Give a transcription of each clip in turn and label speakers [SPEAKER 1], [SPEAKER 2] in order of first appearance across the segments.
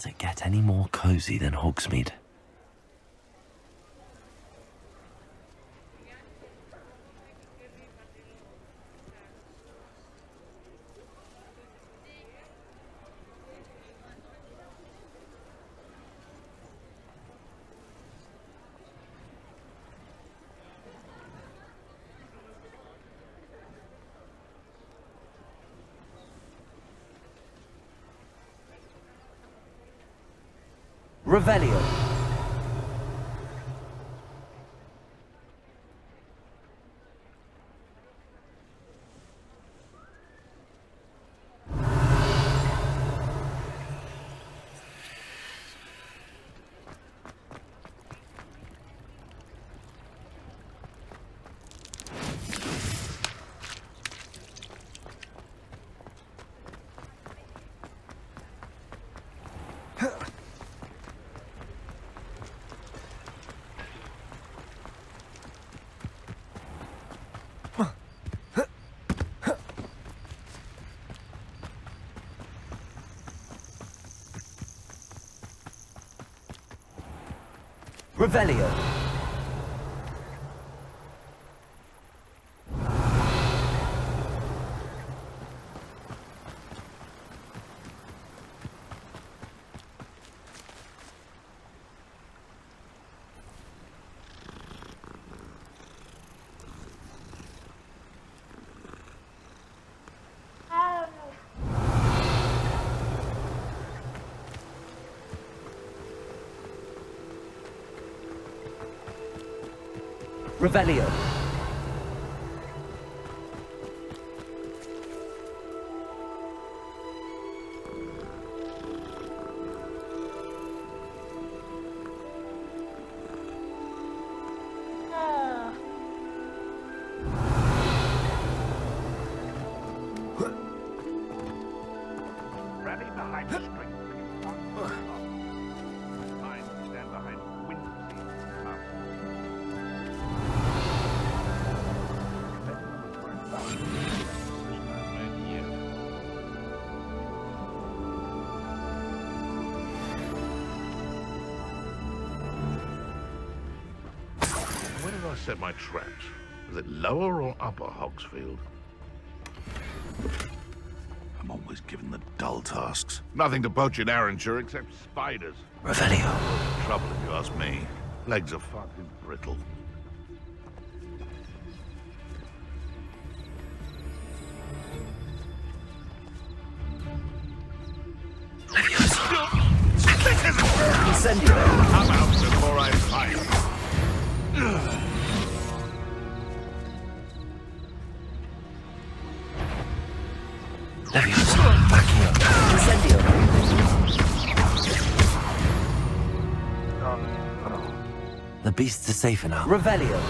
[SPEAKER 1] Does it get any more cozy than Hogsmeade? Revelio. Revelio. Revelio.
[SPEAKER 2] Rally behind the string. Mine stand behind window seat. Where did I set my traps? Was it lower or upper Hogsfield? I'm always given the dull tasks. Nothing to poach in Arrynshire except spiders.
[SPEAKER 1] Revelio.
[SPEAKER 2] Trouble if you ask me. Legs are fucking brittle.
[SPEAKER 1] Incendio.
[SPEAKER 2] I'm out before I fight.
[SPEAKER 1] Leviosa. Backing up. Incendio. The beasts are safer now. Revelio.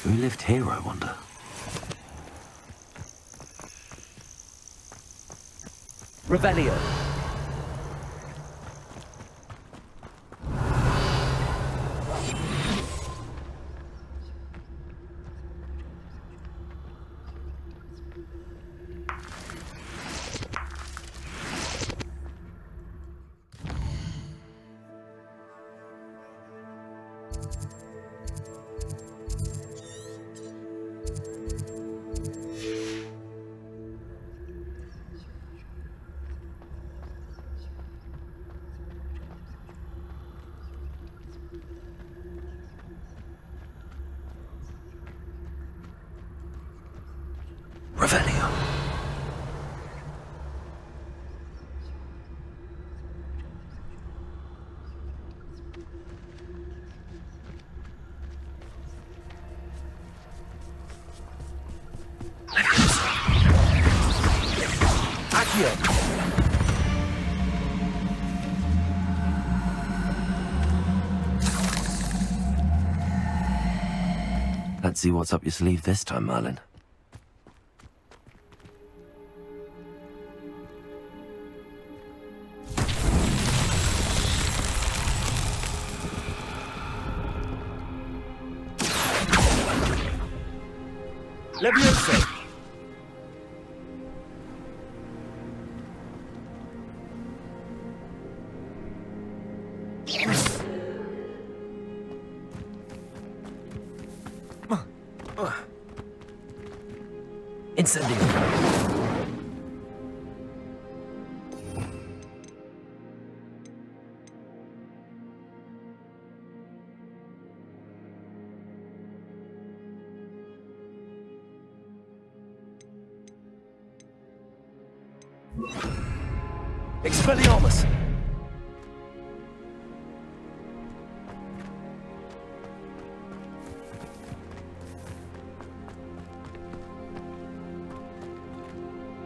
[SPEAKER 1] Who lived here, I wonder? Revelio. Revelio. Accio. Let's see what's up your sleeve this time, Merlin.
[SPEAKER 3] Levioso!
[SPEAKER 1] Incendio! Expelliarmus!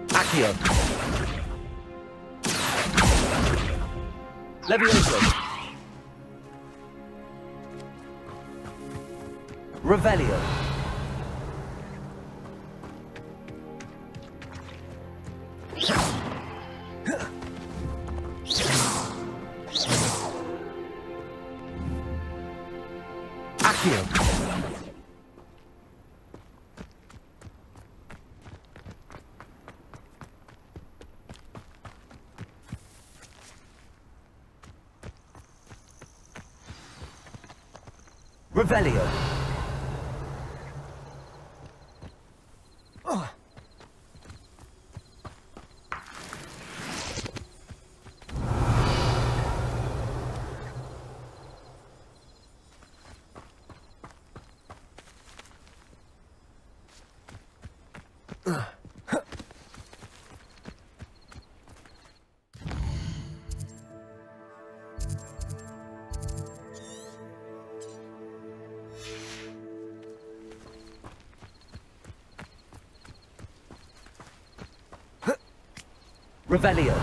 [SPEAKER 1] Accio! Levioso! Revelio! Accio! Revelio! Revelio!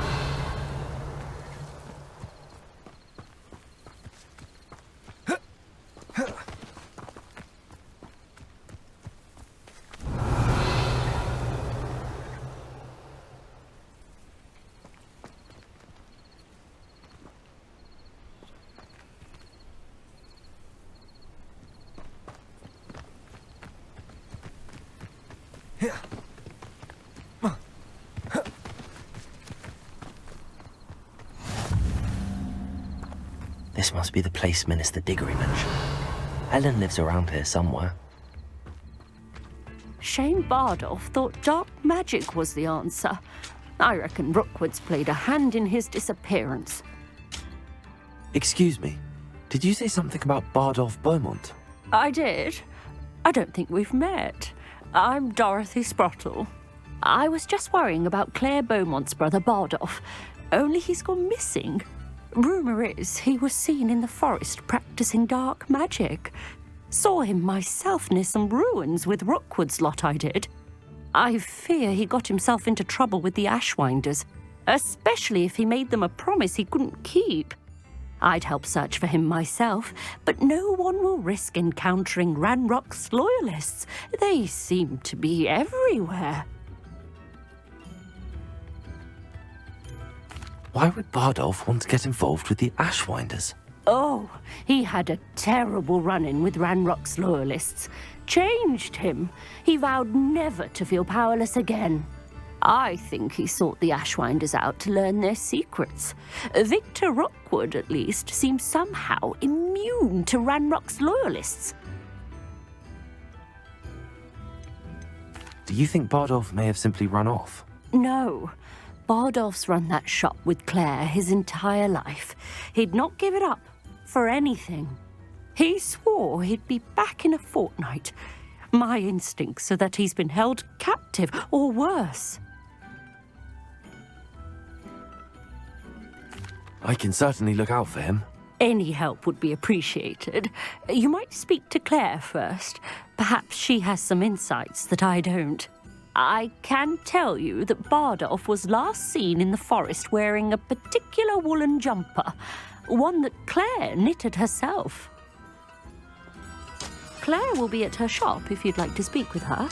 [SPEAKER 1] This must be the place Minister Diggory mentioned. Helen lives around here somewhere.
[SPEAKER 4] Shane Bardolph thought dark magic was the answer. I reckon Rookwood's played a hand in his disappearance.
[SPEAKER 1] Excuse me, did you say something about Bardolph Beaumont?
[SPEAKER 4] I did. I don't think we've met. I'm Dorothy Sprottle. I was just worrying about Claire Beaumont's brother Bardolph, only he's gone missing. Rumour is he was seen in the forest practicing dark magic. Saw him myself near some ruins with Rookwood's lot I did. I fear he got himself into trouble with the Ashwinders, especially if he made them a promise he couldn't keep. I'd help search for him myself, but no one will risk encountering Ranrock's loyalists. They seem to be everywhere.
[SPEAKER 1] Why would Bardolph want to get involved with the Ashwinders?
[SPEAKER 4] Oh, he had a terrible run-in with Ranrock's loyalists. Changed him. He vowed never to feel powerless again. I think he sought the Ashwinders out to learn their secrets. Victor Rookwood, at least, seems somehow immune to Ranrock's loyalists.
[SPEAKER 1] Do you think Bardolph may have simply run off?
[SPEAKER 4] No. Bardolph's run that shop with Claire his entire life. He'd not give it up for anything. He swore he'd be back in a fortnight. My instincts are that he's been held captive, or worse.
[SPEAKER 1] I can certainly look out for him.
[SPEAKER 4] Any help would be appreciated. You might speak to Claire first. Perhaps she has some insights that I don't. I can tell you that Bardolph was last seen in the forest wearing a particular woolen jumper, one that Claire knitted herself. Claire will be at her shop if you'd like to speak with her.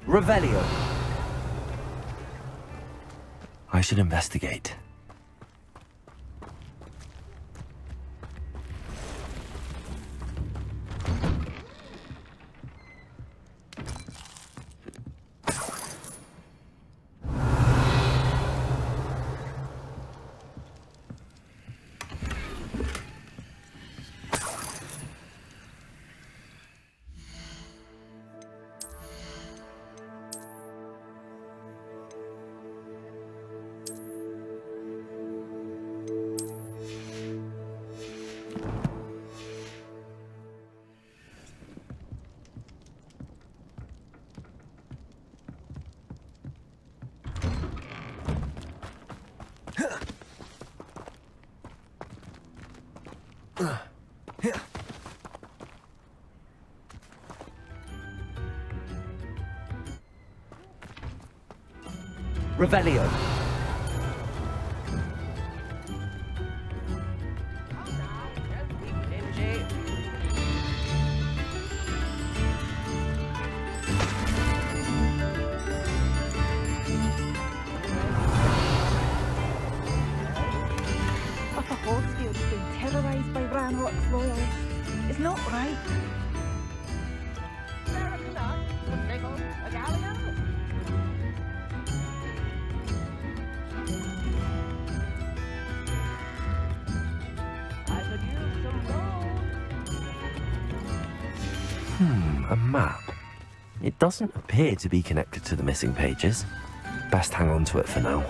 [SPEAKER 1] Revelio. I should investigate. Revelio.
[SPEAKER 5] Upper Horsfield's been terrorised by Ranrock's loyalists. It's not right.
[SPEAKER 1] A map. It doesn't appear to be connected to the missing pages. Best hang on to it for now.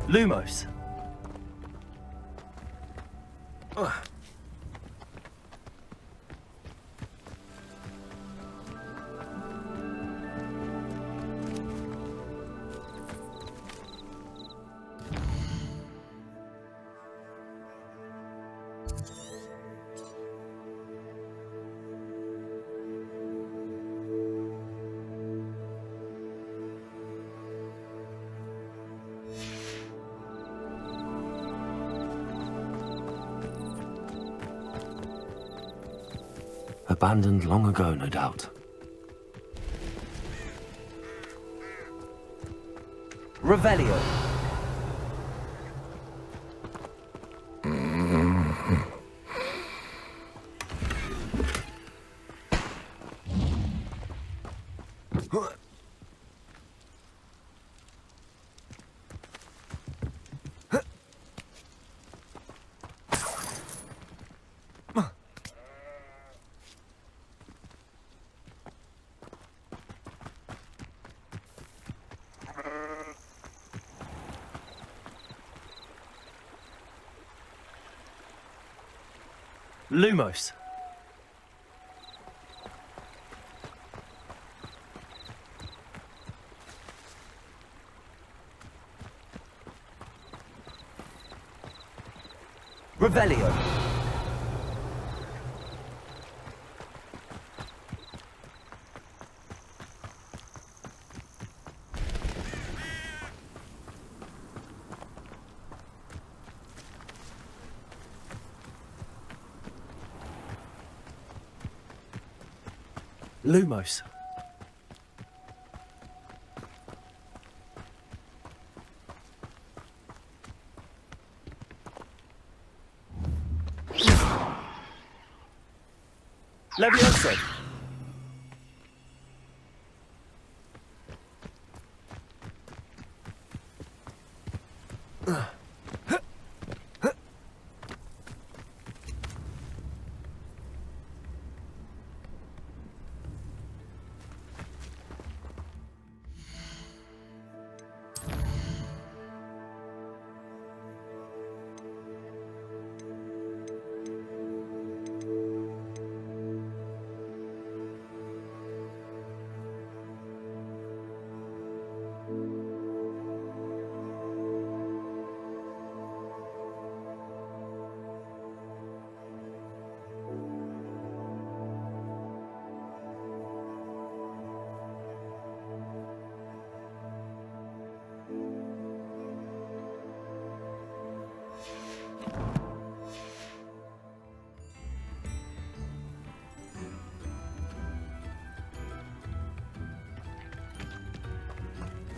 [SPEAKER 1] Lumos. Abandoned long ago, no doubt. Revelio. Lumos. Revelio.
[SPEAKER 3] Lumos. Levioso.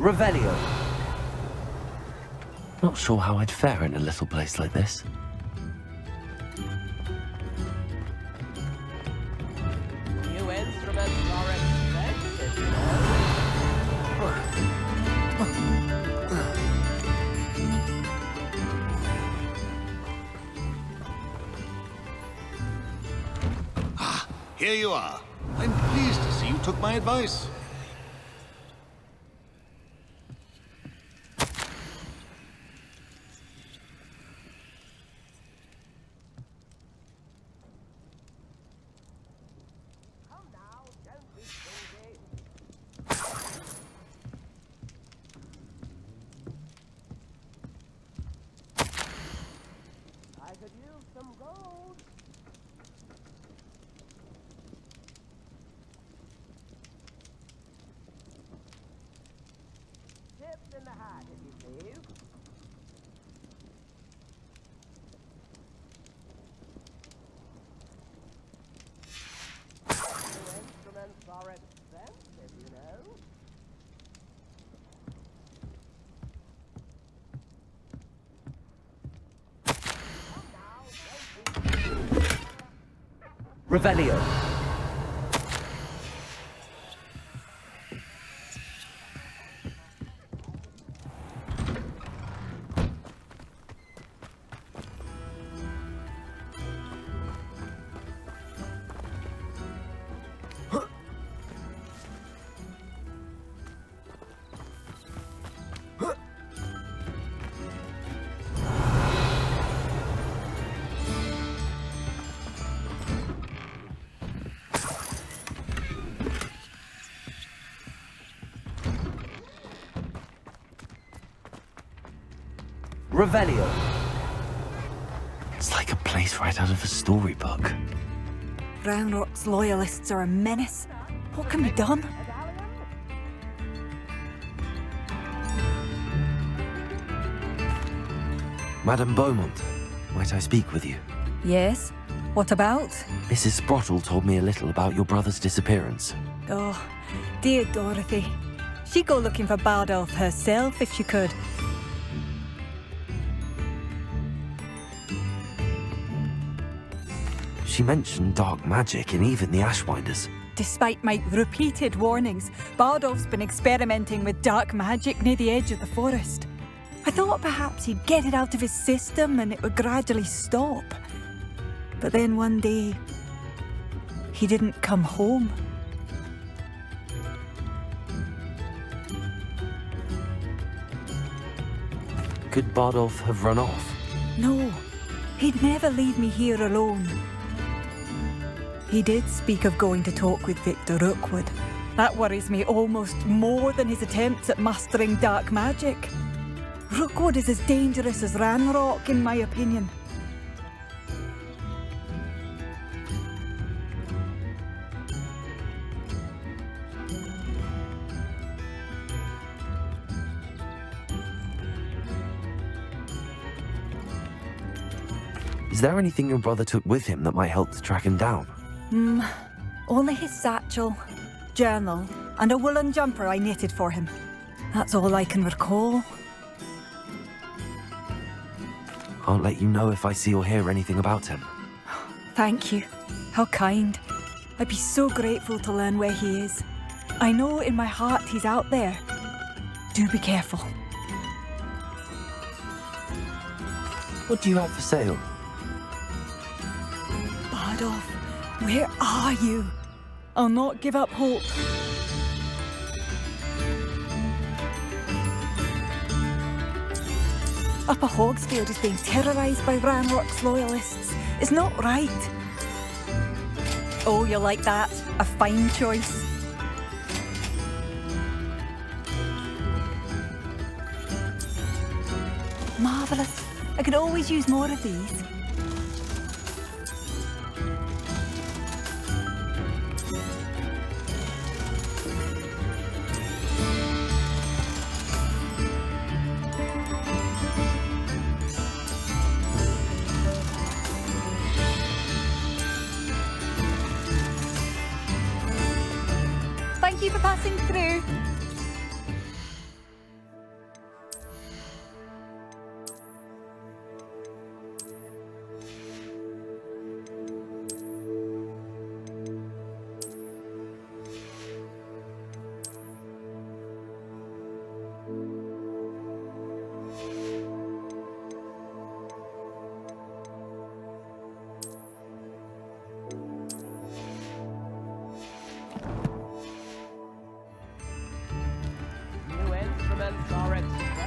[SPEAKER 1] Revelio. Not sure how I'd fare in a little place like this.
[SPEAKER 6] New instruments are expensive, you
[SPEAKER 7] Here you are. I'm pleased to see you took my advice.
[SPEAKER 6] I could use some gold. Tips in the hat, if you please. New instruments are expensive, you know.
[SPEAKER 1] Revelio. Revelio. It's like a place right out of a storybook.
[SPEAKER 5] Ranrock's loyalists are a menace. What can be done?
[SPEAKER 1] Madame Beaumont, might I speak with you?
[SPEAKER 5] Yes. What about?
[SPEAKER 1] Mrs. Sprottle told me a little about your brother's disappearance.
[SPEAKER 5] Oh, dear Dorothy. She'd go looking for Bardolph herself if she could.
[SPEAKER 1] She mentioned dark magic and even the Ashwinders.
[SPEAKER 5] Despite my repeated warnings, Bardolph's been experimenting with dark magic near the edge of the forest. I thought perhaps he'd get it out of his system and it would gradually stop. But then one day, he didn't come home.
[SPEAKER 1] Could Bardolph have run off?
[SPEAKER 5] No, he'd never leave me here alone. He did speak of going to talk with Victor Rookwood. That worries me almost more than his attempts at mastering dark magic. Rookwood is as dangerous as Ranrock, in my opinion.
[SPEAKER 1] Is there anything your brother took with him that might help to track him down?
[SPEAKER 5] Only his satchel. journal, and a woolen jumper I knitted for him. That's all I can recall.
[SPEAKER 1] I'll let you know if I see or hear anything about him.
[SPEAKER 5] Thank you. How kind. I'd be so grateful to learn where he is. I know in my heart he's out there. Do be careful.
[SPEAKER 1] What do you have for sale?
[SPEAKER 5] Bardolph, where are you? I'll not give up hope. Upper Hogsfield is being terrorised by Ranrock's loyalists. It's not right. Oh, you like that? A fine choice. Marvellous. I could always use more of these. Thank you for passing through.
[SPEAKER 6] New instruments are expensive.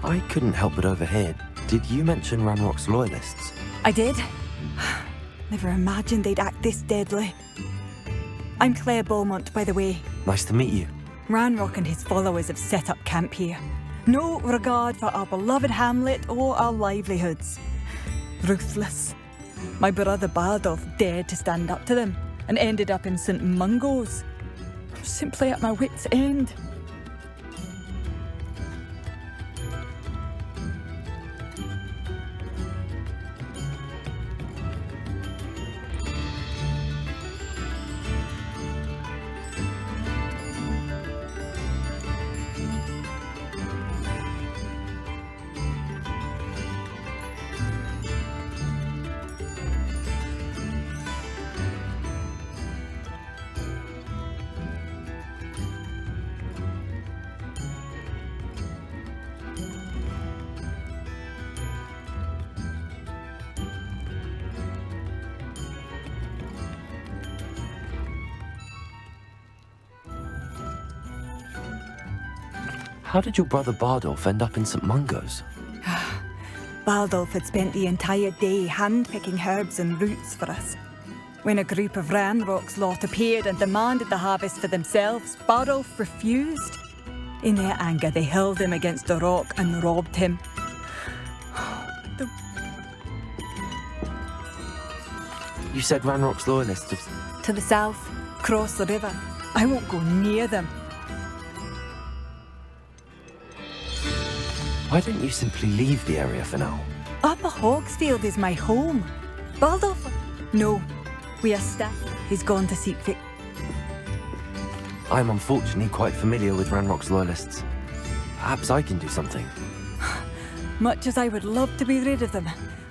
[SPEAKER 1] I couldn't help but overhear. Did you mention Ranrock's loyalists?
[SPEAKER 5] I did. Never imagined they'd act this deadly. I'm Claire Beaumont, by the way.
[SPEAKER 1] Nice to meet you.
[SPEAKER 5] Ranrock and his followers have set up camp here. No regard for our beloved hamlet or our livelihoods. Ruthless. My brother Bardolph dared to stand up to them and ended up in St. Mungo's. I'm simply at my wit's end.
[SPEAKER 1] How did your brother Bardolph end up in St. Mungo's?
[SPEAKER 5] Bardolph had spent the entire day hand-picking herbs and roots for us. When a group of Ranrock's lot appeared and demanded the harvest for themselves, Bardolph refused. In their anger, they hurled him against a rock and robbed him.
[SPEAKER 1] You said Ranrock's loyalists have...
[SPEAKER 5] To the south, cross the river. I won't go near them.
[SPEAKER 1] Why don't you simply leave the area for now?
[SPEAKER 5] Upper Hogsfield is my home. Bardolph? No. We are stuck. He's gone to seek Vic.
[SPEAKER 1] I'm unfortunately quite familiar with Ranrock's loyalists. Perhaps I can do something.
[SPEAKER 5] Much as I would love to be rid of them,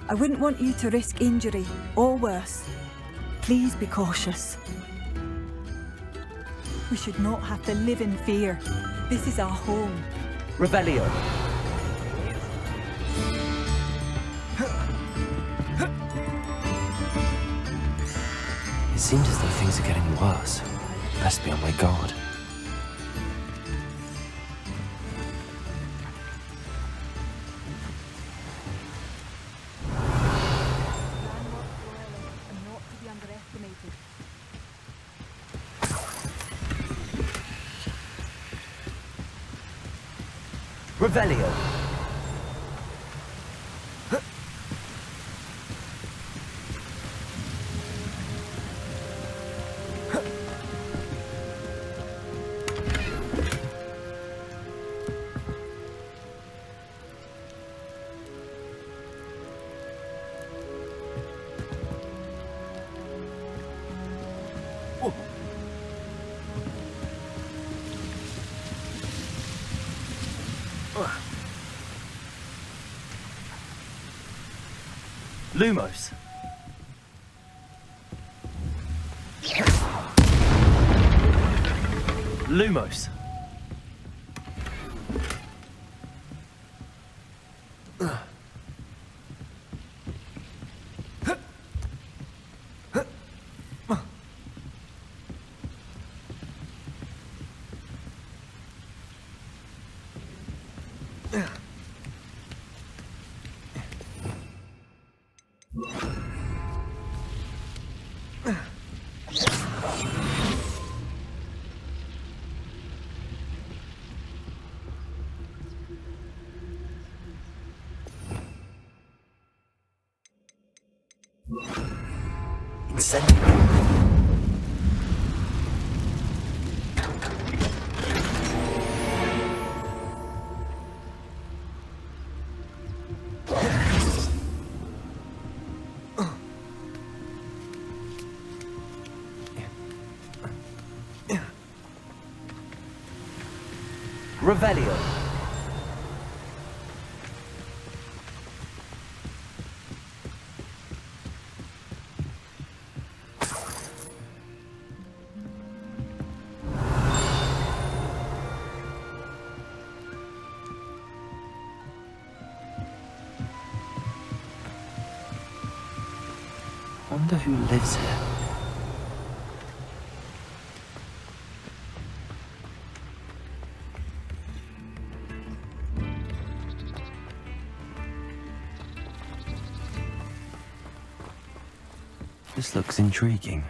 [SPEAKER 5] I wouldn't want you to risk injury, or worse. Please be cautious. We should not have to live in fear. This is our home.
[SPEAKER 3] Revelio.
[SPEAKER 1] It seems as though things are getting worse. Best be on my guard.
[SPEAKER 3] Revelio.
[SPEAKER 1] Lumos. Lumos. Incendiary.
[SPEAKER 3] Revelio.
[SPEAKER 1] Wonder who lives here. This looks intriguing.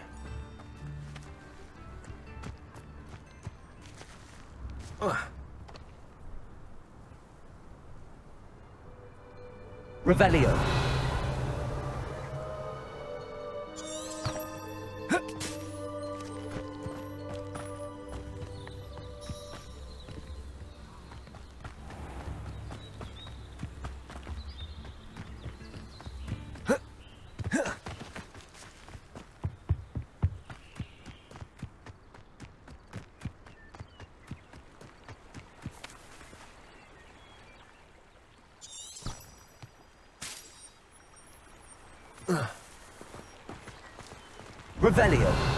[SPEAKER 3] Revelio. Revelio.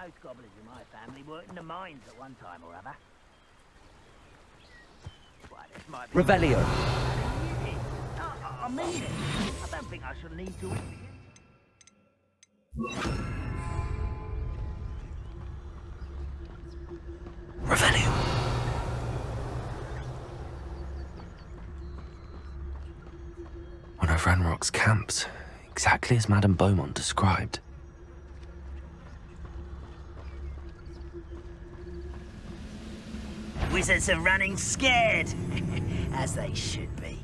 [SPEAKER 6] Most gobblers in my family worked in the mines at one time or other. Well, this might be...
[SPEAKER 3] Revelio.
[SPEAKER 6] I mean it. I don't think I shall need to...
[SPEAKER 1] Revelio. One of Ranrock's camps, exactly as Madame Beaumont described.
[SPEAKER 6] Wizards are running scared, as they should be.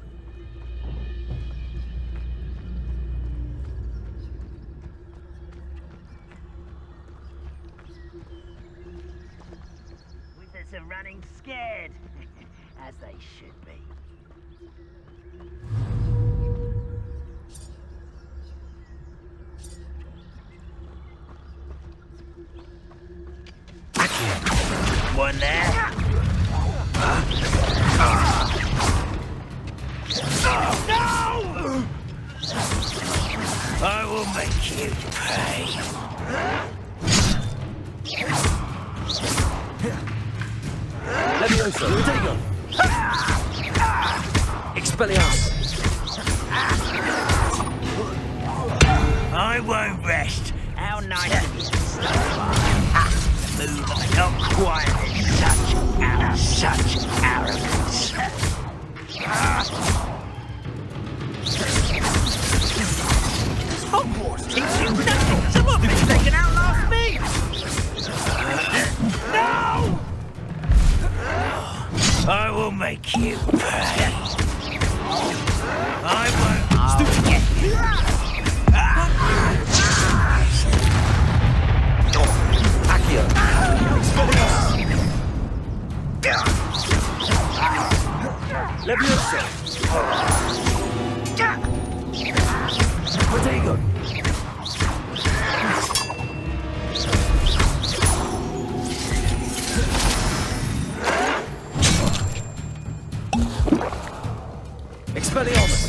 [SPEAKER 6] Wizards are running scared, as they should be. One there. I will make you pay.
[SPEAKER 3] Levioso, Rodrigo. Expelliarmus.
[SPEAKER 6] I won't rest. How nice of you to stop by. Move not quiet in such arrogance. Hogwarts teach you nothing. Some of it they can outlast me. No! I will make you pay. I won't get you.
[SPEAKER 3] Accio. Expelliarmus. Levioso. Rodrigo. Expelliarmus.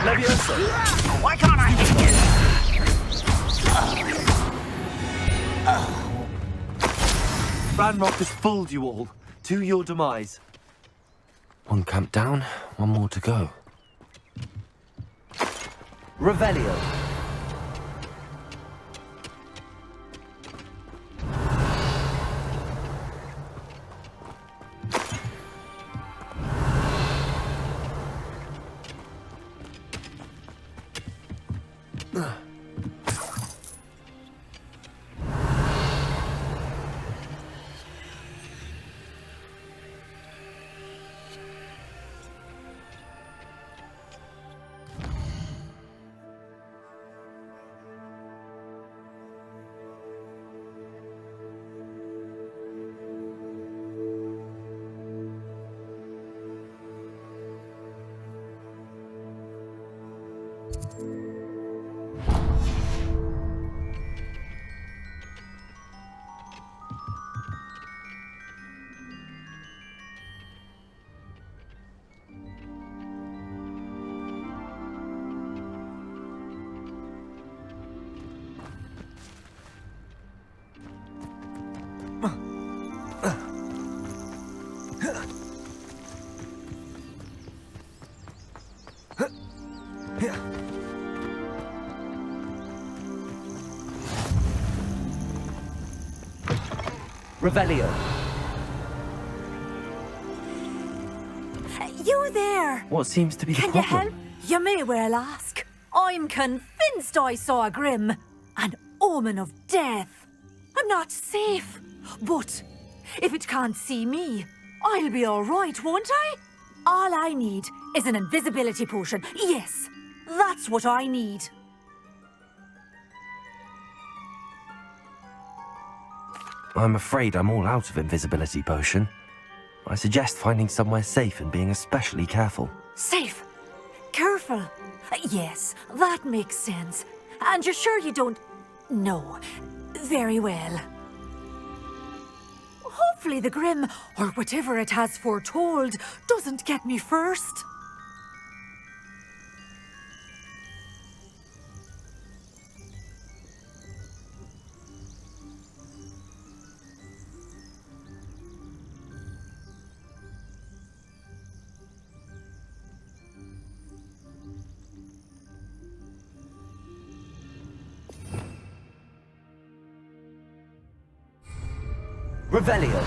[SPEAKER 3] Levioso.
[SPEAKER 6] Why can't I hit you?
[SPEAKER 3] Ranrock has fooled you all. To your demise.
[SPEAKER 1] One camp down, one more to go.
[SPEAKER 3] Revelio. Revelio.
[SPEAKER 8] You there?
[SPEAKER 1] What seems to be the
[SPEAKER 8] Can you
[SPEAKER 1] problem?
[SPEAKER 8] help? You may well ask. I'm convinced I saw a grim, an omen of death. I'm not safe, but if it can't see me, I'll be all right, won't I? All I need is an invisibility potion. Yes, that's what I need.
[SPEAKER 1] I'm afraid I'm all out of invisibility potion. I suggest finding somewhere safe and being especially careful.
[SPEAKER 8] Safe. Careful. Yes, that makes sense. And you're sure you don't... No. Very well. Hopefully the Grim, or whatever it has foretold, doesn't get me first.
[SPEAKER 3] Revelio.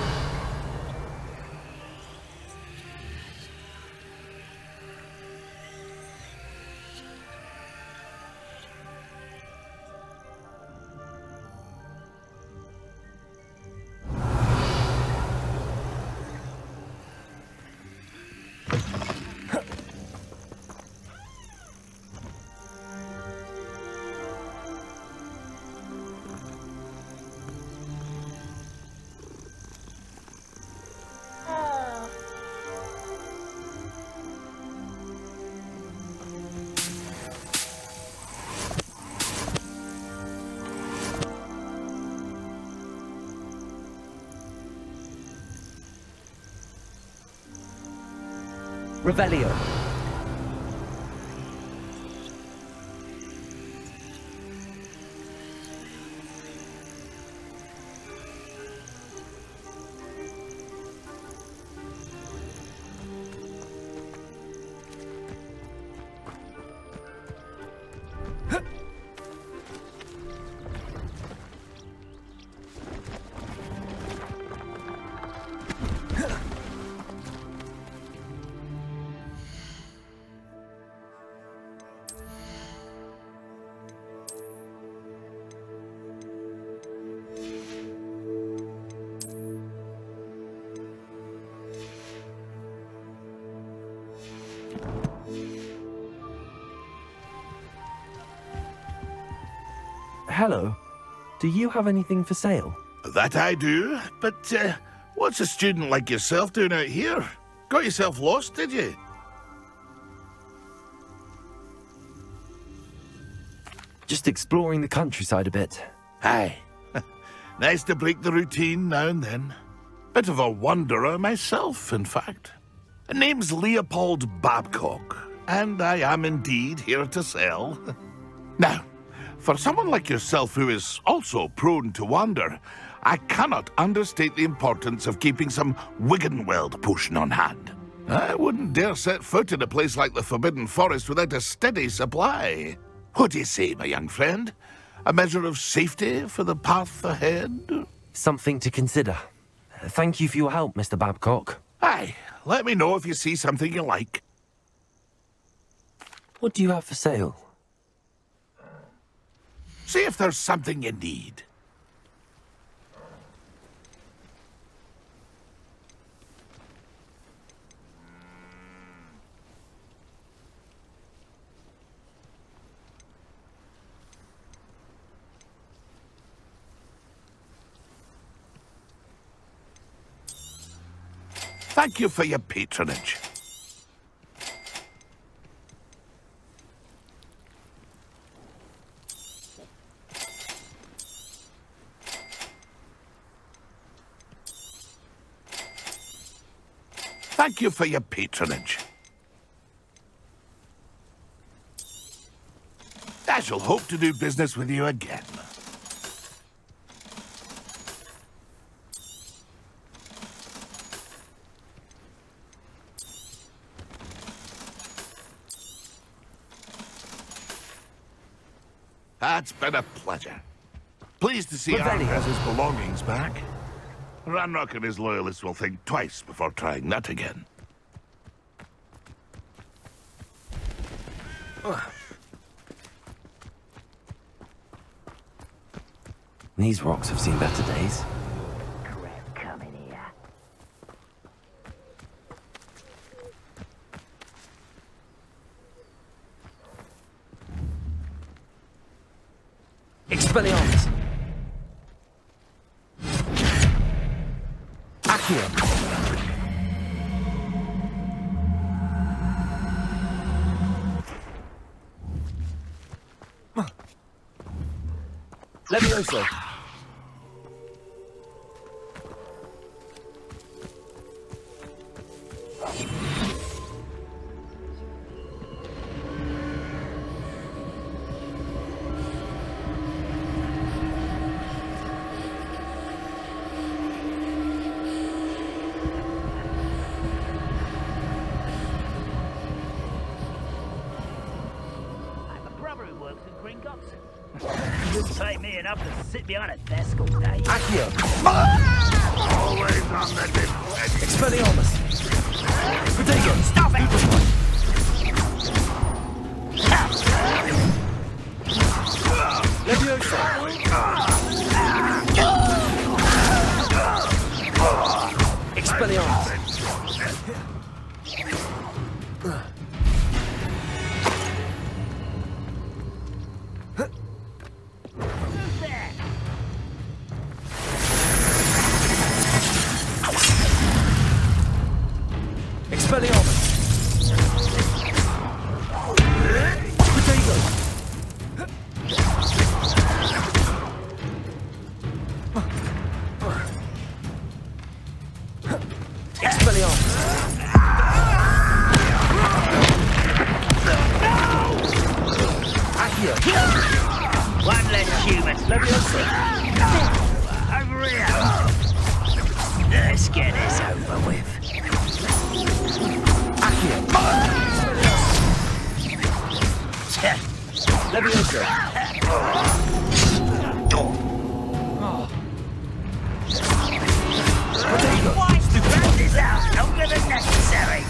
[SPEAKER 3] Revelio.
[SPEAKER 1] hello. Do you have anything for sale?
[SPEAKER 2] That I do, but what's a student like yourself doing out here? Got yourself lost, did you?
[SPEAKER 1] Just exploring the countryside a bit.
[SPEAKER 2] Aye. Nice to break the routine now and then. Bit of a wanderer myself, in fact. Name's Leopold Babcock, and I am indeed here to sell. Now, for someone like yourself who is also prone to wander, I cannot understate the importance of keeping some Wiggenweld potion on hand. I wouldn't dare set foot in a place like the Forbidden Forest without a steady supply. What do you say, my young friend? A measure of safety for the path ahead?
[SPEAKER 1] Something to consider. Thank you for your help, Mr. Babcock.
[SPEAKER 2] Aye, let me know if you see something you like.
[SPEAKER 1] What do you have for sale?
[SPEAKER 2] See if there's something you need. Thank you for your patronage. Thank you for your patronage. I shall hope to do business with you again. That's been a pleasure. Pleased to see Harry has his belongings back. Ranrock and his loyalists will think twice before trying that again.
[SPEAKER 1] These rocks have seen better days.
[SPEAKER 6] Crap coming here.
[SPEAKER 1] Expelliarmus! Accio! Levioso!
[SPEAKER 6] I'm a brother who works in Gringotts. It wouldn't take me enough to sit behind a desk all day.
[SPEAKER 1] Accio!
[SPEAKER 2] Always on the defense.
[SPEAKER 1] Expelliarmus! Protego!
[SPEAKER 6] Stop it!
[SPEAKER 1] Levioso! Expelliarmus!
[SPEAKER 6] Who's there?
[SPEAKER 1] Expelliarmus! Protego! Expelliarmus! Accio!
[SPEAKER 6] One less human.
[SPEAKER 1] Levioso!
[SPEAKER 6] Over here. Let's get this over with.
[SPEAKER 1] Accio! Levioso! Protego!
[SPEAKER 6] To burn this out longer than necessary.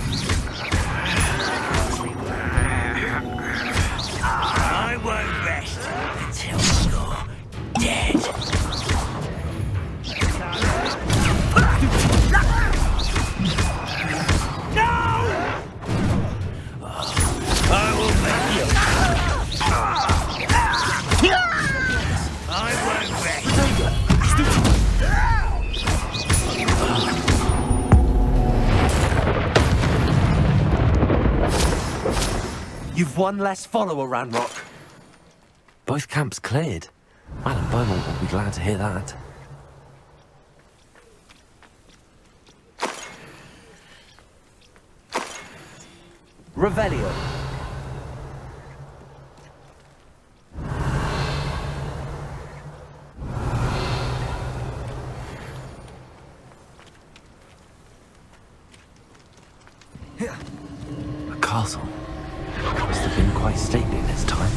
[SPEAKER 6] I won't rest until you're dead. No! I will make you.
[SPEAKER 3] You've one less follower, Ranrock.
[SPEAKER 1] Both camps cleared. Madam Beaumont will be glad to hear that.
[SPEAKER 3] Revelio.
[SPEAKER 1] A castle. Must have been quite stately in its time.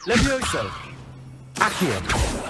[SPEAKER 3] Levioso. Accio.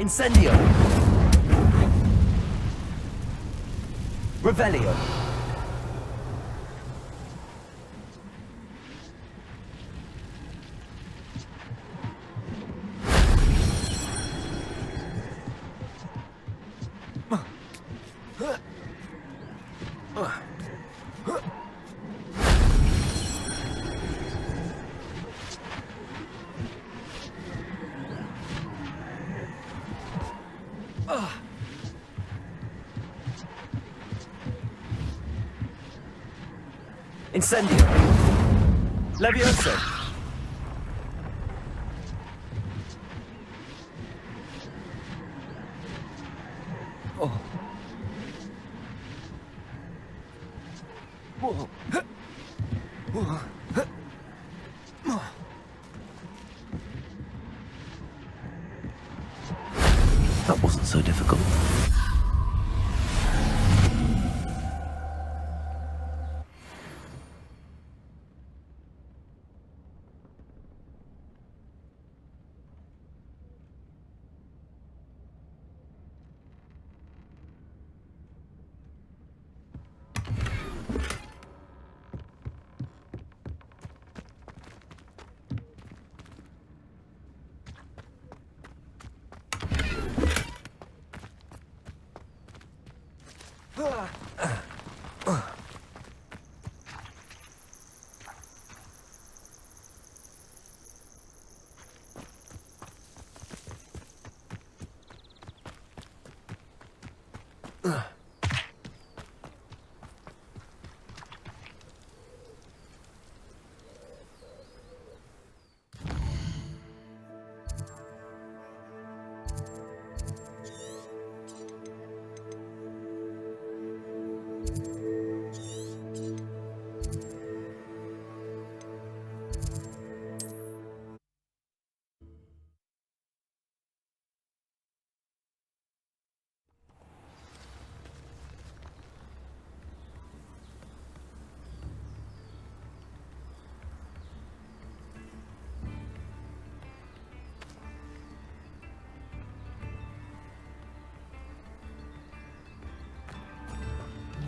[SPEAKER 3] Incendio. Revelio. Incendio. Levioso. Oh. Whoa.
[SPEAKER 1] That wasn't so difficult.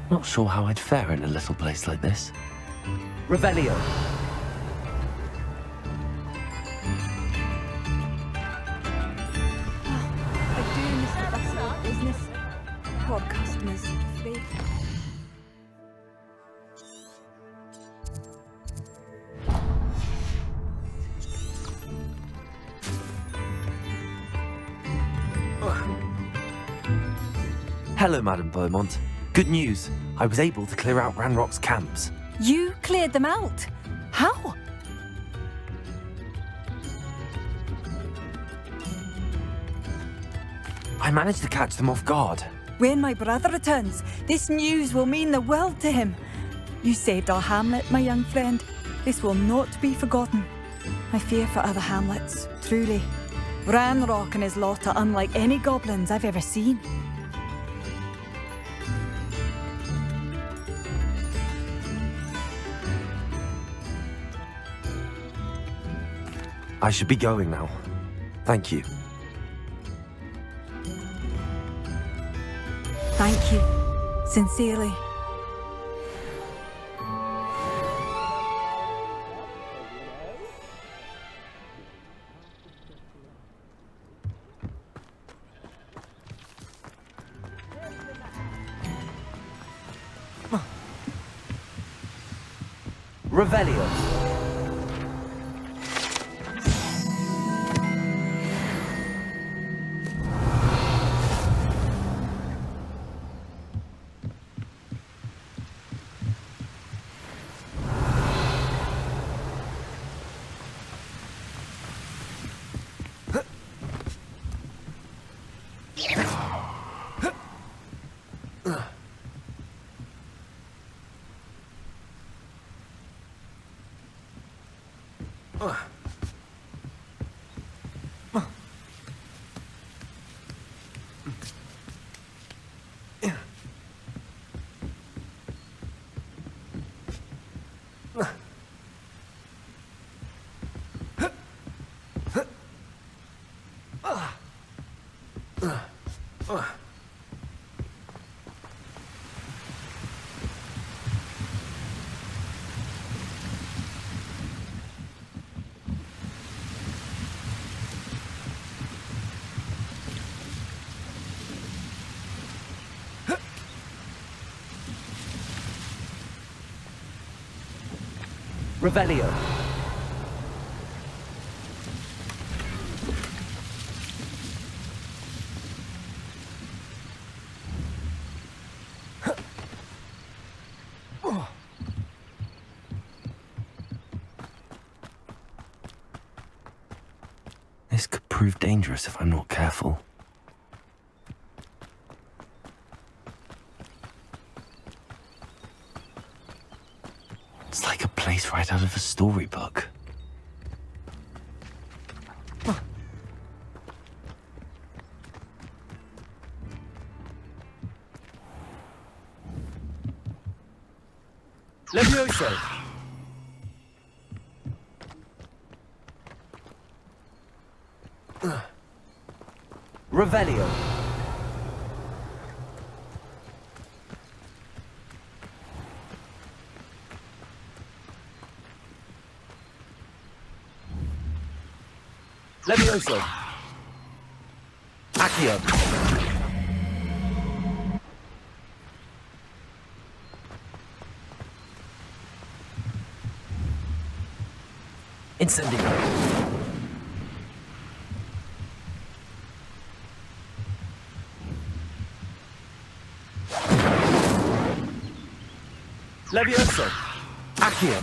[SPEAKER 1] Not sure how I'd fare in a little place like this.
[SPEAKER 3] Revelio.
[SPEAKER 5] I do miss the bustle of business. Poor customers, afraid.
[SPEAKER 1] Hello, Madam Beaumont. Good news. I was able to clear out Ranrock's camps.
[SPEAKER 5] You cleared them out? How?
[SPEAKER 1] I managed to catch them off guard.
[SPEAKER 5] When my brother returns, this news will mean the world to him. You saved our hamlet, my young friend. This will not be forgotten. I fear for other hamlets, truly. Ranrock and his lot are unlike any goblins I've ever seen.
[SPEAKER 1] I should be going now. Thank you.
[SPEAKER 5] Thank you. Sincerely.
[SPEAKER 3] Revelio. Revelio.
[SPEAKER 1] This could prove dangerous if I'm not careful. It's like a place right out of a storybook.
[SPEAKER 3] Levioso. Revelio. Levioso. Accio. Incendio. Levioso. Accio.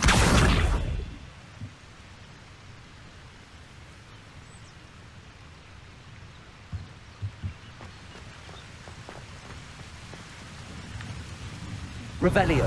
[SPEAKER 3] Revelio.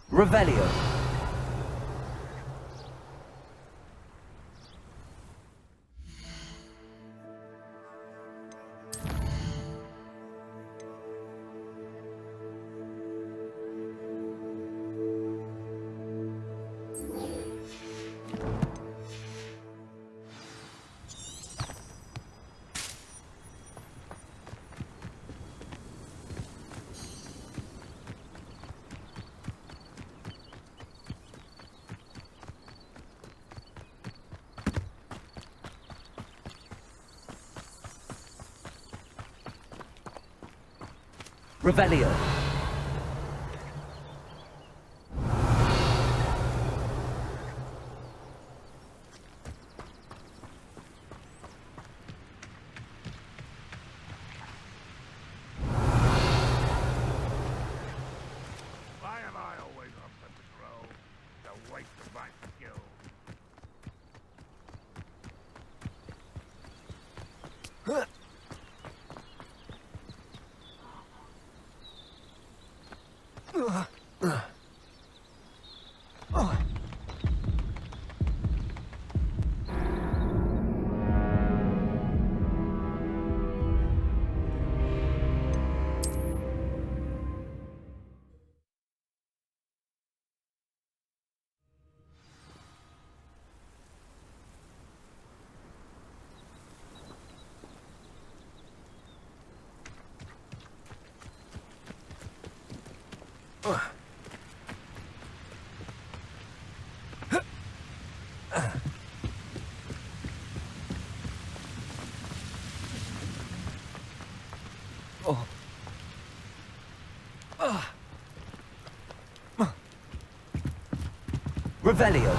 [SPEAKER 3] Revelio.
[SPEAKER 6] Revelio.
[SPEAKER 2] Why am I always up at the grove? The waste of my skill.
[SPEAKER 6] Revelio.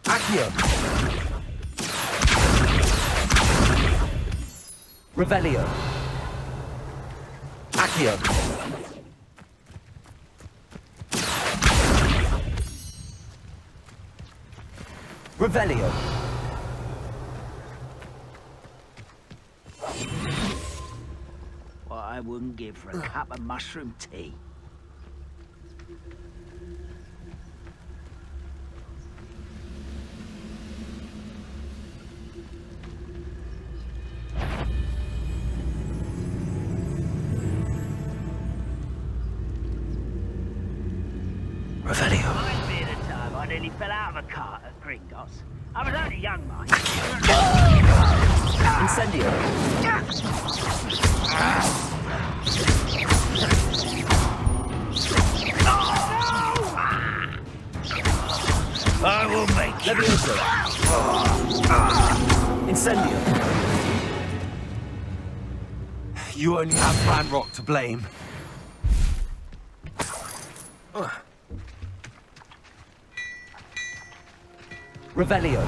[SPEAKER 6] Accio. Revelio. Accio. Revelio. What I wouldn't give for a cup of mushroom tea.
[SPEAKER 1] Revelio.
[SPEAKER 6] Reminds me of the time I nearly fell out of a cart at Gringotts. I was only young, mind.
[SPEAKER 1] Incendio.
[SPEAKER 2] I will make you.
[SPEAKER 1] Levioso. Incendio. You only have Ranrock to blame.
[SPEAKER 6] Revelio.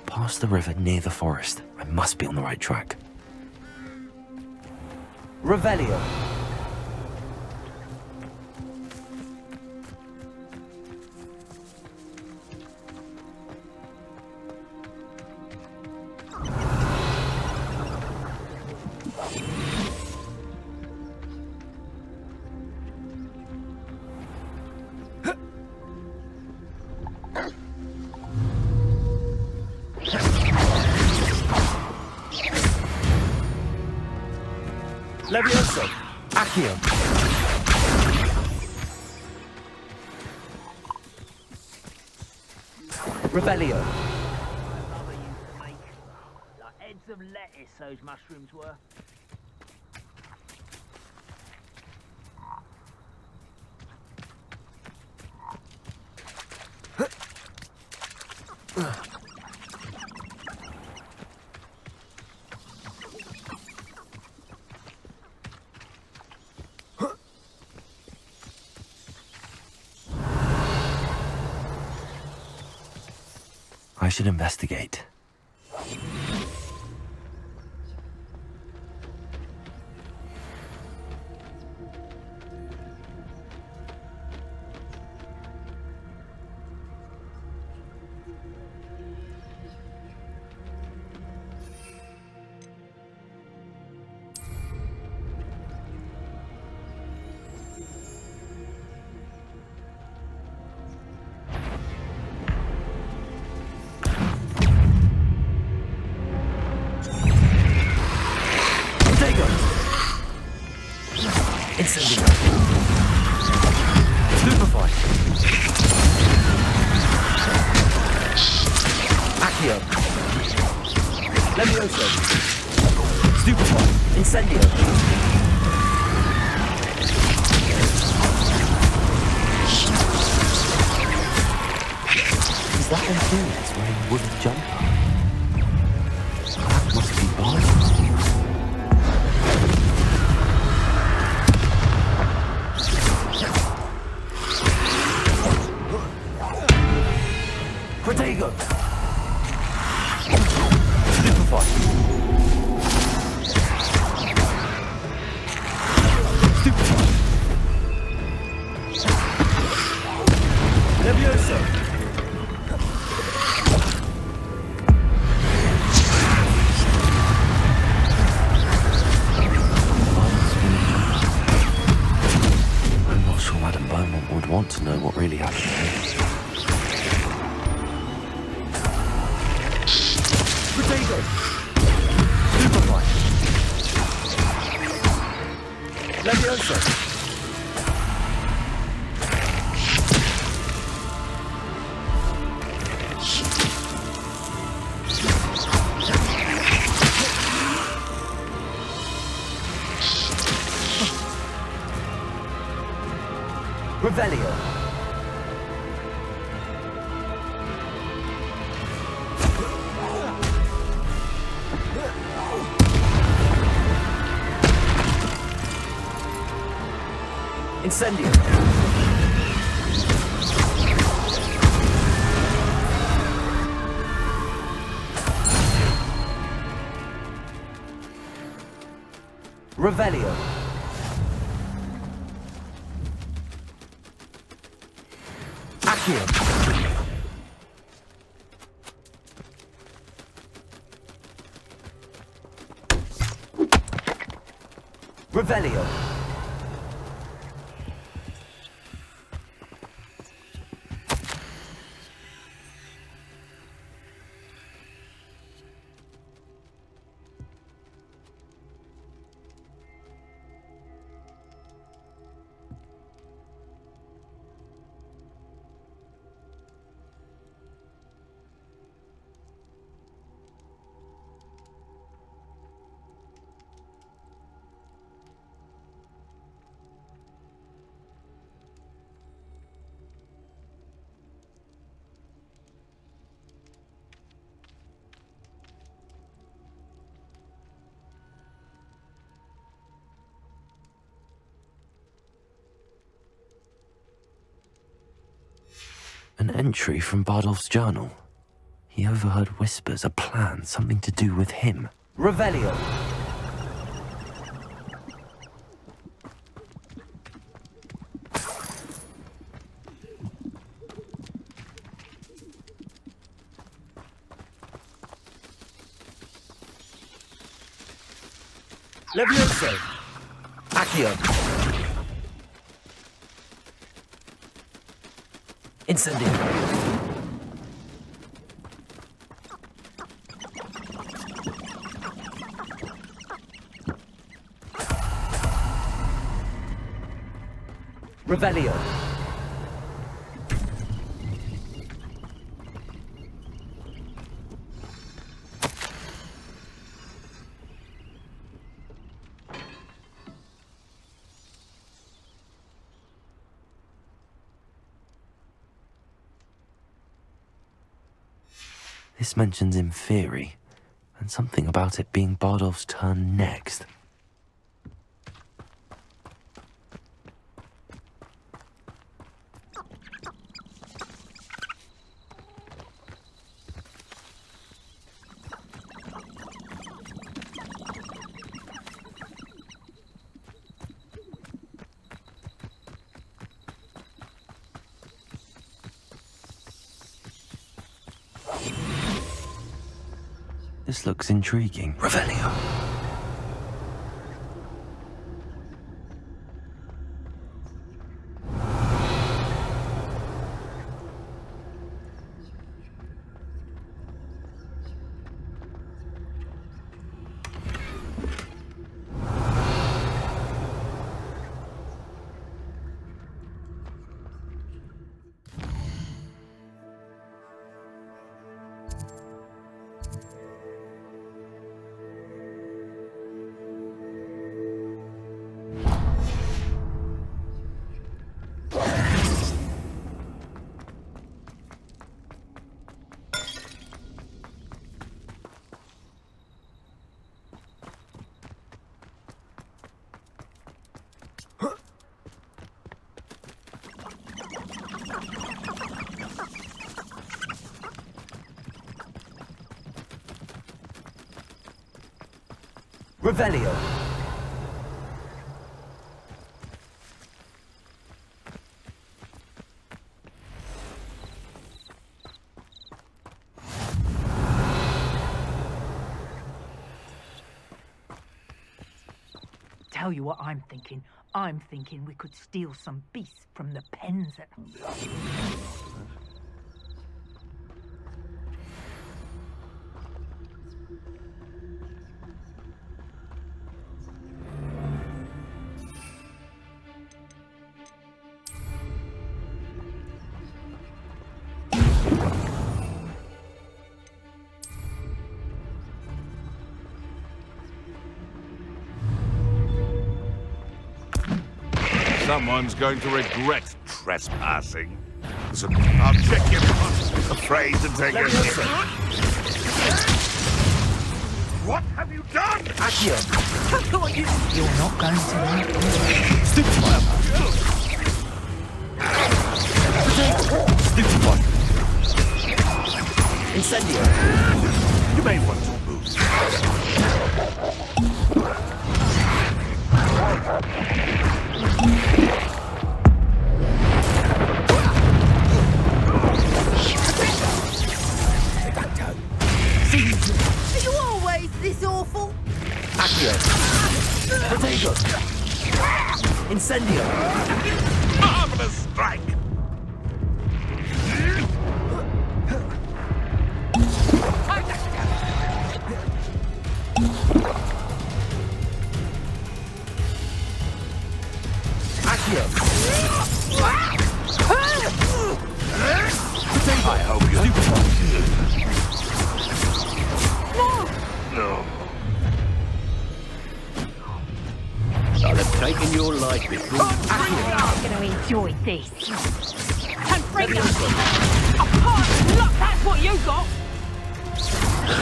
[SPEAKER 1] Past the river near the forest. I must be on the right track.
[SPEAKER 6] Revelio.
[SPEAKER 1] Levioso. Accio.
[SPEAKER 6] Revelio. Mother used to make like heads of lettuce, those mushrooms were.
[SPEAKER 1] I should investigate. Incendio. Stupefy. Accio. Levioso. Stupefy. Incendio. Is that Infurious wearing a wooden jumper? That must be Barney. Protego! Stupefy! Stupefy! Levioso! I'm not sure Madame Beaumont would want to know what really happened here. Protego! Stupefy! Levioso! Revelio! Incendio! Revelio! Accio! Revelio! An entry from Bardolph's journal. He overheard whispers, a plan, something to do with him. Revelio! Levioso! Accio! Incendio! Revelio! This mentions Inferi, and something about it being Bardolph's turn next. This looks intriguing. Revelio.
[SPEAKER 3] Revelio.
[SPEAKER 6] Tell you what I'm thinking. I'm thinking we could steal some beasts from the pens at
[SPEAKER 2] Someone's going to regret trespassing. So I'll check your box. Afraid to take a hit. What have you done?
[SPEAKER 3] Accio.
[SPEAKER 6] You're not going to like it.
[SPEAKER 3] Stupefy. Stupefy. Incendio.
[SPEAKER 2] You may want to move.
[SPEAKER 8] Are you always this awful?
[SPEAKER 3] Accio. Protego. Incendio.
[SPEAKER 2] Marvelous strike!
[SPEAKER 3] Accio.
[SPEAKER 2] I hope you No.
[SPEAKER 7] I'll have taken your life before.
[SPEAKER 4] I'm going to enjoy this. And bring them apart. Look, that's what you got.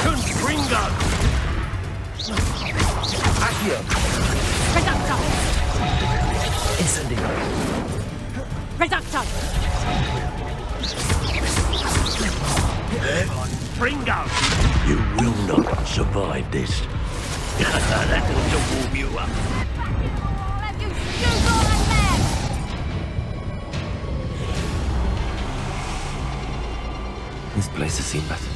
[SPEAKER 7] Confringo!
[SPEAKER 3] Accio.
[SPEAKER 4] Reducto.
[SPEAKER 3] Incendio.
[SPEAKER 4] Reducto.
[SPEAKER 7] Fringo! You will not survive this. That'll warm you up.
[SPEAKER 4] I'll have you shoot all that man.
[SPEAKER 1] This place has seen better.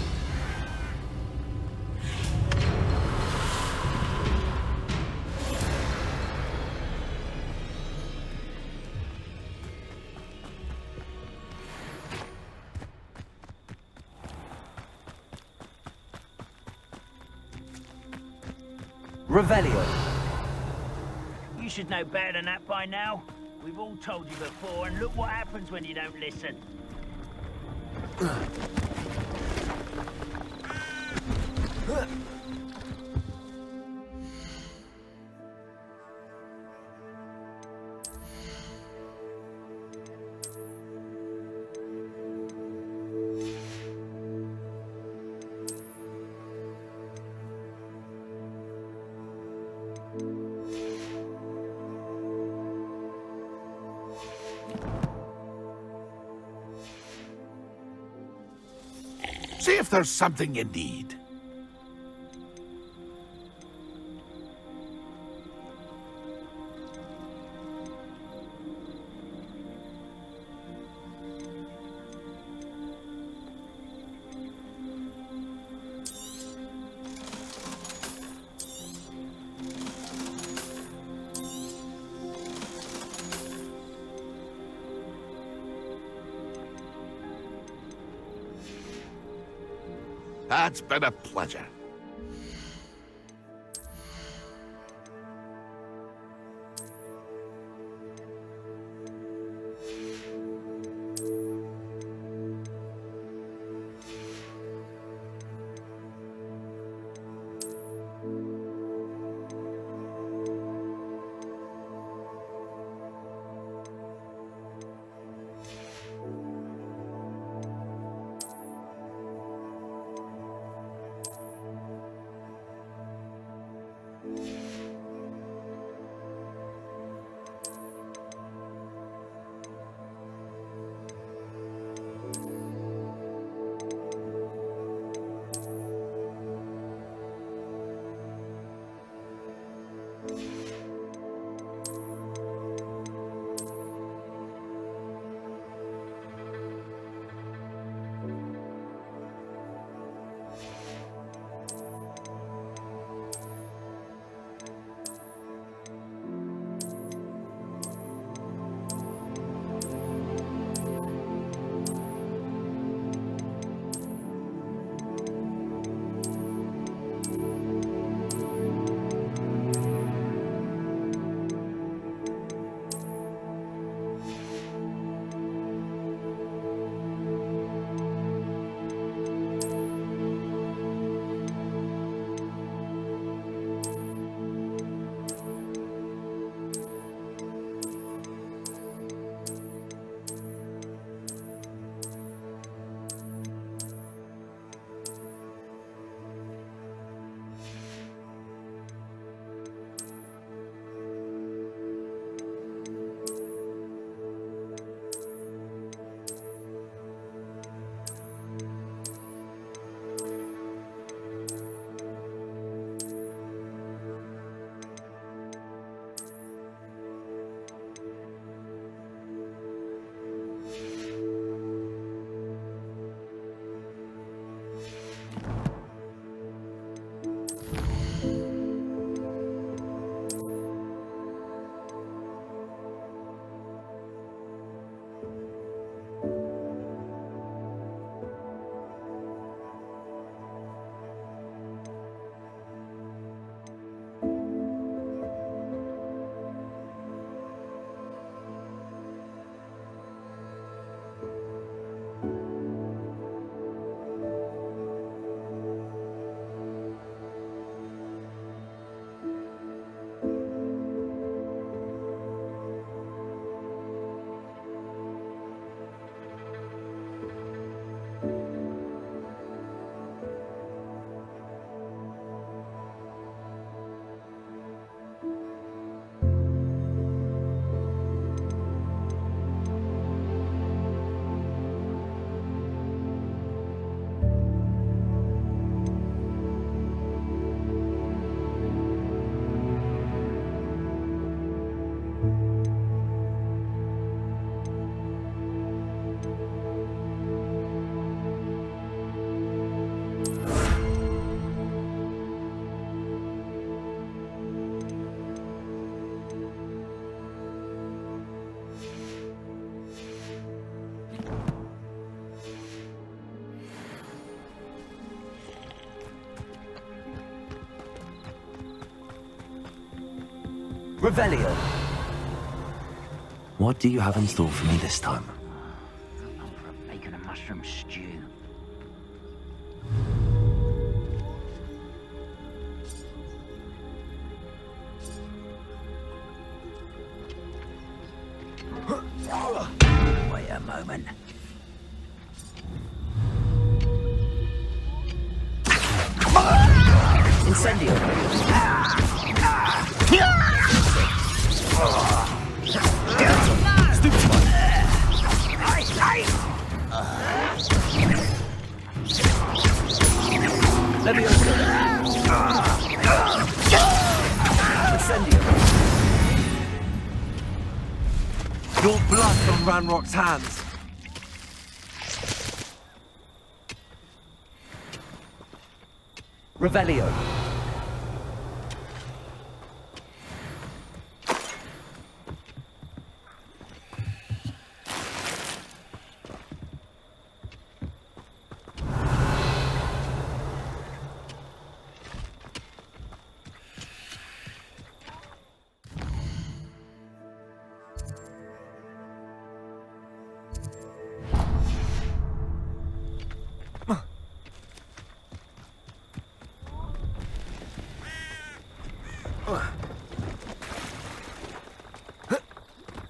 [SPEAKER 3] Revelio.
[SPEAKER 6] You should know better than that by now. We've all told you before, and look what happens when you don't listen.
[SPEAKER 2] See if there's something you need. It's been a pleasure.
[SPEAKER 3] Revelio.
[SPEAKER 1] What do you have in store for me this time?
[SPEAKER 6] I'm for a bacon and mushroom stew. Wait a moment.
[SPEAKER 3] Incendio.
[SPEAKER 6] Stupid one.
[SPEAKER 3] on Ranrock's hands. Revelio.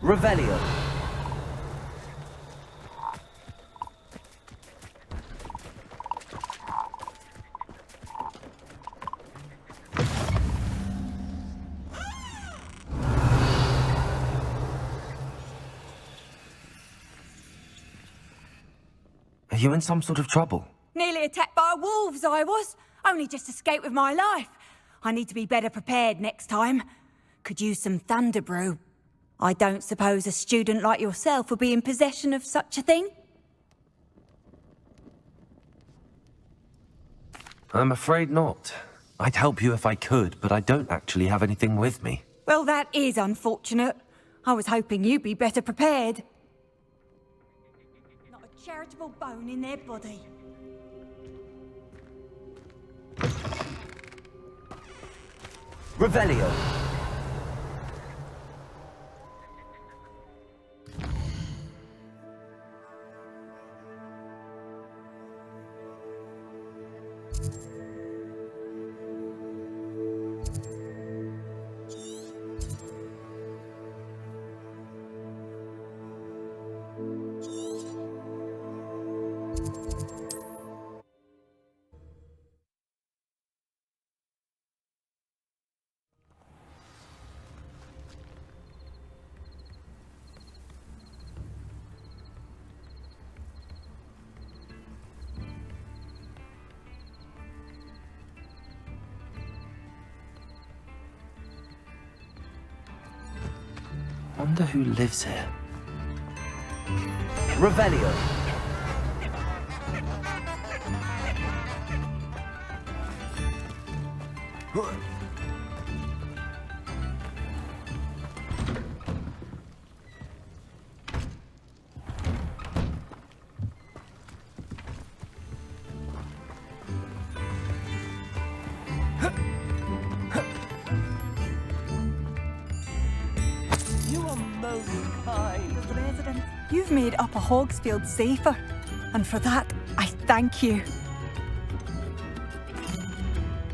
[SPEAKER 3] Revelio.
[SPEAKER 1] Are you in some sort of trouble?
[SPEAKER 5] Nearly attacked by wolves, I was. Only just escaped with my life. I need to be better prepared next time. Could use some thunder brew. I don't suppose a student like yourself would be in possession of such a thing?
[SPEAKER 1] I'm afraid not. I'd help you if I could, but I don't actually have anything with me.
[SPEAKER 5] Well, that is unfortunate. I was hoping you'd be better prepared. Not a charitable bone in their body.
[SPEAKER 3] Revelio.
[SPEAKER 1] Wonder who lives here.
[SPEAKER 3] Revelio.
[SPEAKER 5] You are most kind. As resident, you've made Upper Hogsfield safer. And for that, I thank you.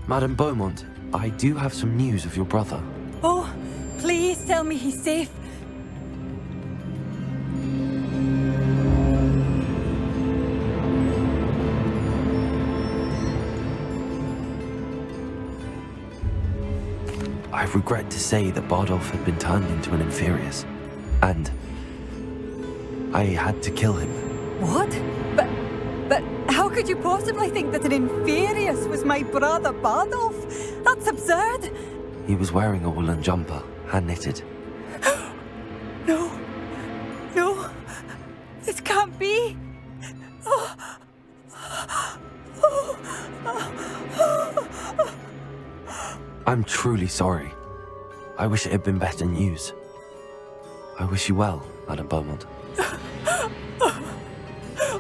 [SPEAKER 1] Madame Beaumont, I do have some news of your brother.
[SPEAKER 5] Oh, please tell me he's safe.
[SPEAKER 1] I regret to say that Bardolph had been turned into an Inferius, and I had to kill him.
[SPEAKER 5] What? But how could you possibly think that an Inferius was my brother Bardolph? That's absurd.
[SPEAKER 1] He was wearing a woolen jumper, hand-knitted.
[SPEAKER 5] No. No. This can't be.
[SPEAKER 1] I'm truly sorry. I wish it had been better news. I wish you well, Madame Beaumont.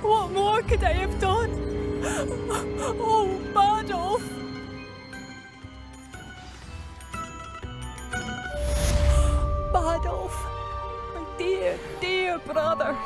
[SPEAKER 5] What more could I have done? Oh, Bardolph. Bardolph. My dear, dear brother.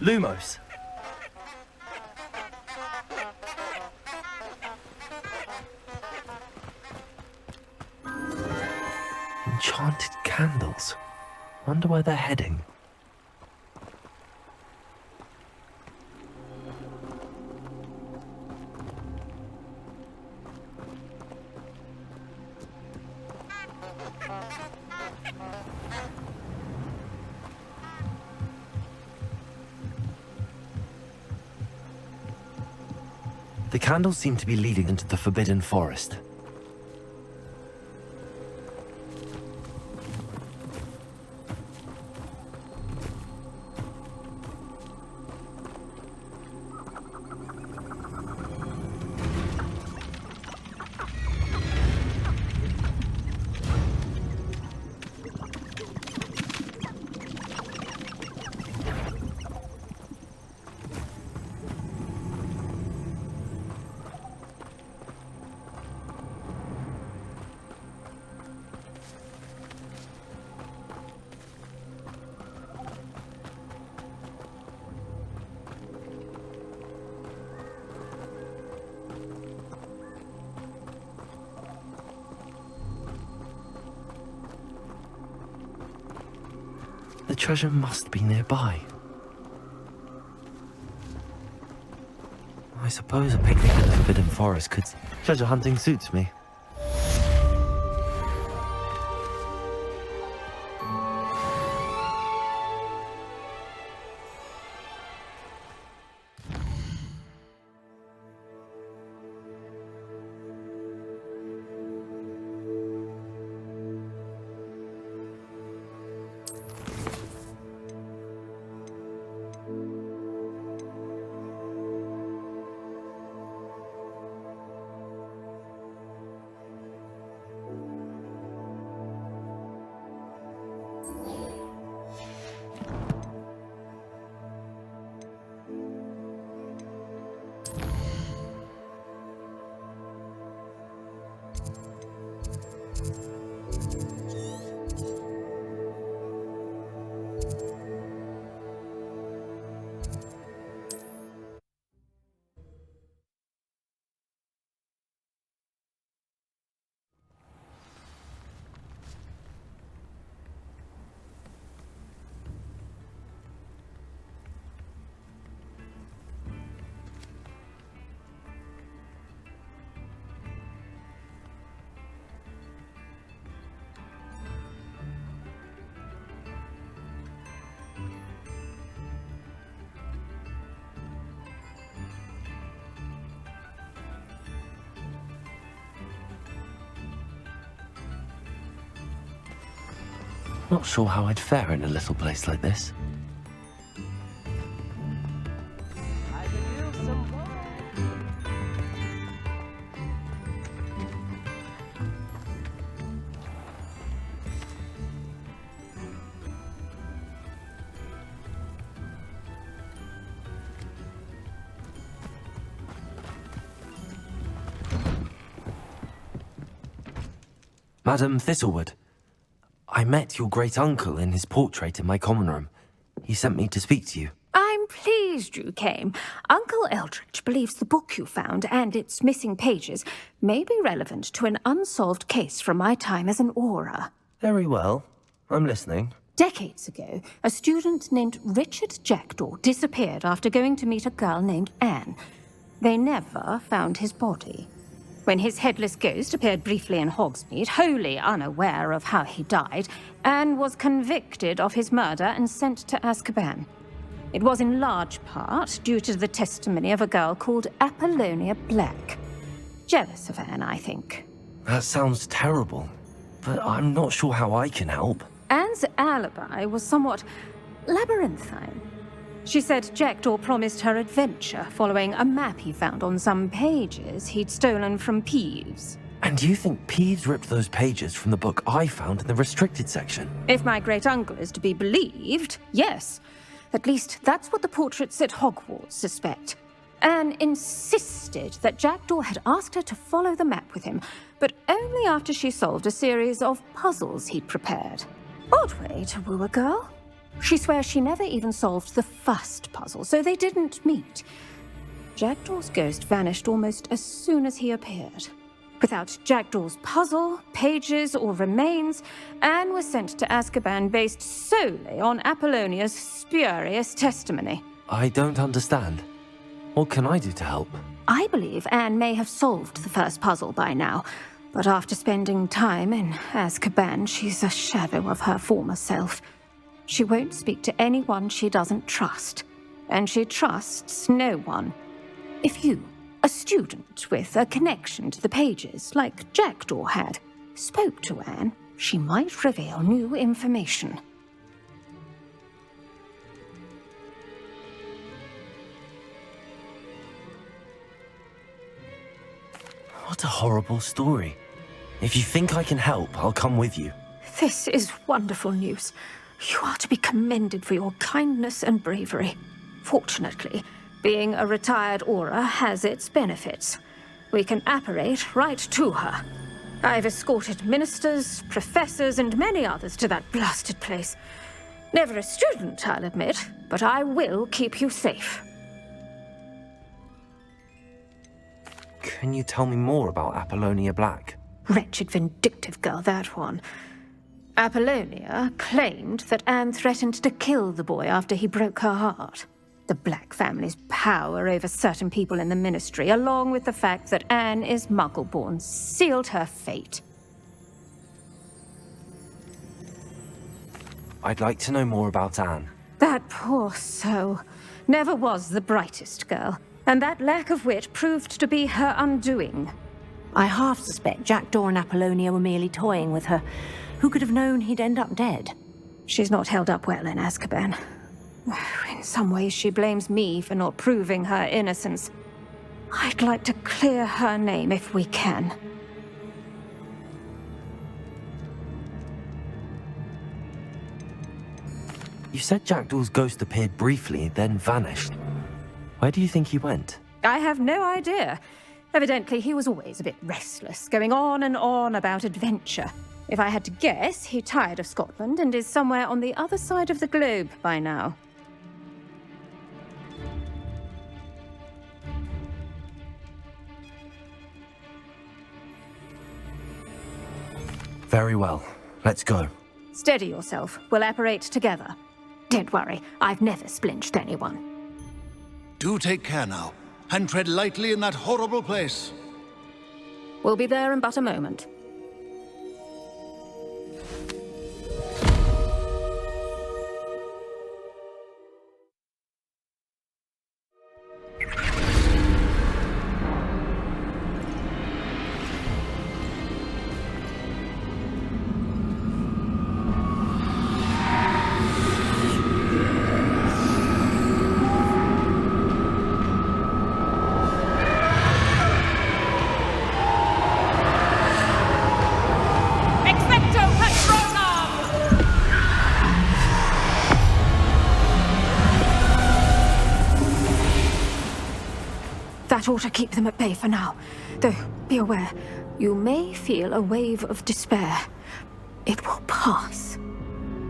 [SPEAKER 1] Lumos. Enchanted candles. Wonder where they're heading. The candles seem to be leading into the Forbidden Forest. The treasure must be nearby. I suppose a picnic in the Forbidden Forest could... Treasure hunting suits me. Not sure how I'd fare in a little place like this. Madam Thistlewood, I met your great-uncle in his portrait in my common room. He sent me to speak to you.
[SPEAKER 9] I'm pleased you came. Uncle Eldridge believes the book you found and its missing pages may be relevant to an unsolved case from my time as an aura.
[SPEAKER 1] Very well. I'm listening.
[SPEAKER 9] Decades ago, a student named Richard Jackdaw disappeared after going to meet a girl named Anne. They never found his body. When his headless ghost appeared briefly in Hogsmeade, wholly unaware of how he died, Anne was convicted of his murder and sent to Azkaban. It was in large part due to the testimony of a girl called Apollonia Black. Jealous of Anne, I think.
[SPEAKER 1] That sounds terrible, but I'm not sure how I can help.
[SPEAKER 9] Anne's alibi was somewhat labyrinthine. She said Jackdaw promised her adventure following a map he found on some pages he'd stolen from Peeves.
[SPEAKER 1] And you think Peeves ripped those pages from the book I found in the restricted section?
[SPEAKER 9] If my great-uncle is to be believed, yes. At least that's what the portraits at Hogwarts suspect. Anne insisted that Jackdaw had asked her to follow the map with him, but only after she solved a series of puzzles he'd prepared. Odd way to woo a girl. She swears she never even solved the first puzzle, so they didn't meet. Jackdaw's ghost vanished almost as soon as he appeared. Without Jackdaw's puzzle, pages, or remains, Anne was sent to Azkaban based solely on Apollonia's spurious testimony.
[SPEAKER 1] I don't understand. What can I do to help?
[SPEAKER 9] I believe Anne may have solved the first puzzle by now, but after spending time in Azkaban, she's a shadow of her former self. She won't speak to anyone she doesn't trust, and she trusts no one. If you, a student with a connection to the pages, like Jackdaw had, spoke to Anne, she might reveal new information.
[SPEAKER 1] What a horrible story. If you think I can help, I'll come with you.
[SPEAKER 9] This is wonderful news. You are to be commended for your kindness and bravery. Fortunately, being a retired aura has its benefits. We can apparate right to her. I've escorted ministers, professors, and many others to that blasted place. Never a student, I'll admit, but I will keep you safe.
[SPEAKER 1] Can you tell me more about Apollonia Black?
[SPEAKER 9] Wretched, vindictive girl, that one. Apollonia claimed that Anne threatened to kill the boy after he broke her heart. The Black family's power over certain people in the ministry, along with the fact that Anne is Muggle-born, sealed her fate.
[SPEAKER 1] I'd like to know more about Anne.
[SPEAKER 9] That poor soul never was the brightest girl, and that lack of wit proved to be her undoing.
[SPEAKER 10] I half suspect Jackdaw and Apollonia were merely toying with her. Who could have known he'd end up dead?
[SPEAKER 9] She's not held up well in Azkaban. In some ways, she blames me for not proving her innocence. I'd like to clear her name if we can.
[SPEAKER 1] You said Jackdaw's ghost appeared briefly, then vanished. Where do you think he went?
[SPEAKER 9] I have no idea. Evidently, he was always a bit restless, going on and on about adventure. If I had to guess, he tired of Scotland and is somewhere on the other side of the globe by now.
[SPEAKER 1] Very well. Let's go.
[SPEAKER 9] Steady yourself. We'll apparate together. Don't worry, I've never splinched anyone.
[SPEAKER 11] Do take care now, and tread lightly in that horrible place.
[SPEAKER 9] We'll be there in but a moment. That ought to keep them at bay for now. Though, be aware, you may feel a wave of despair. It will pass.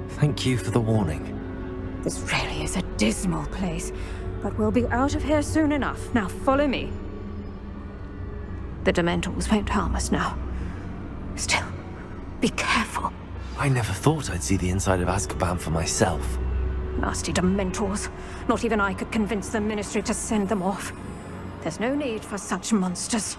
[SPEAKER 1] Thank you for the warning.
[SPEAKER 9] This really is a dismal place, but we'll be out of here soon enough. Now follow me. The Dementors won't harm us now. Still, be careful.
[SPEAKER 1] I never thought I'd see the inside of Azkaban for myself.
[SPEAKER 9] Nasty Dementors. Not even I could convince the Ministry to send them off. There's no need for such monsters.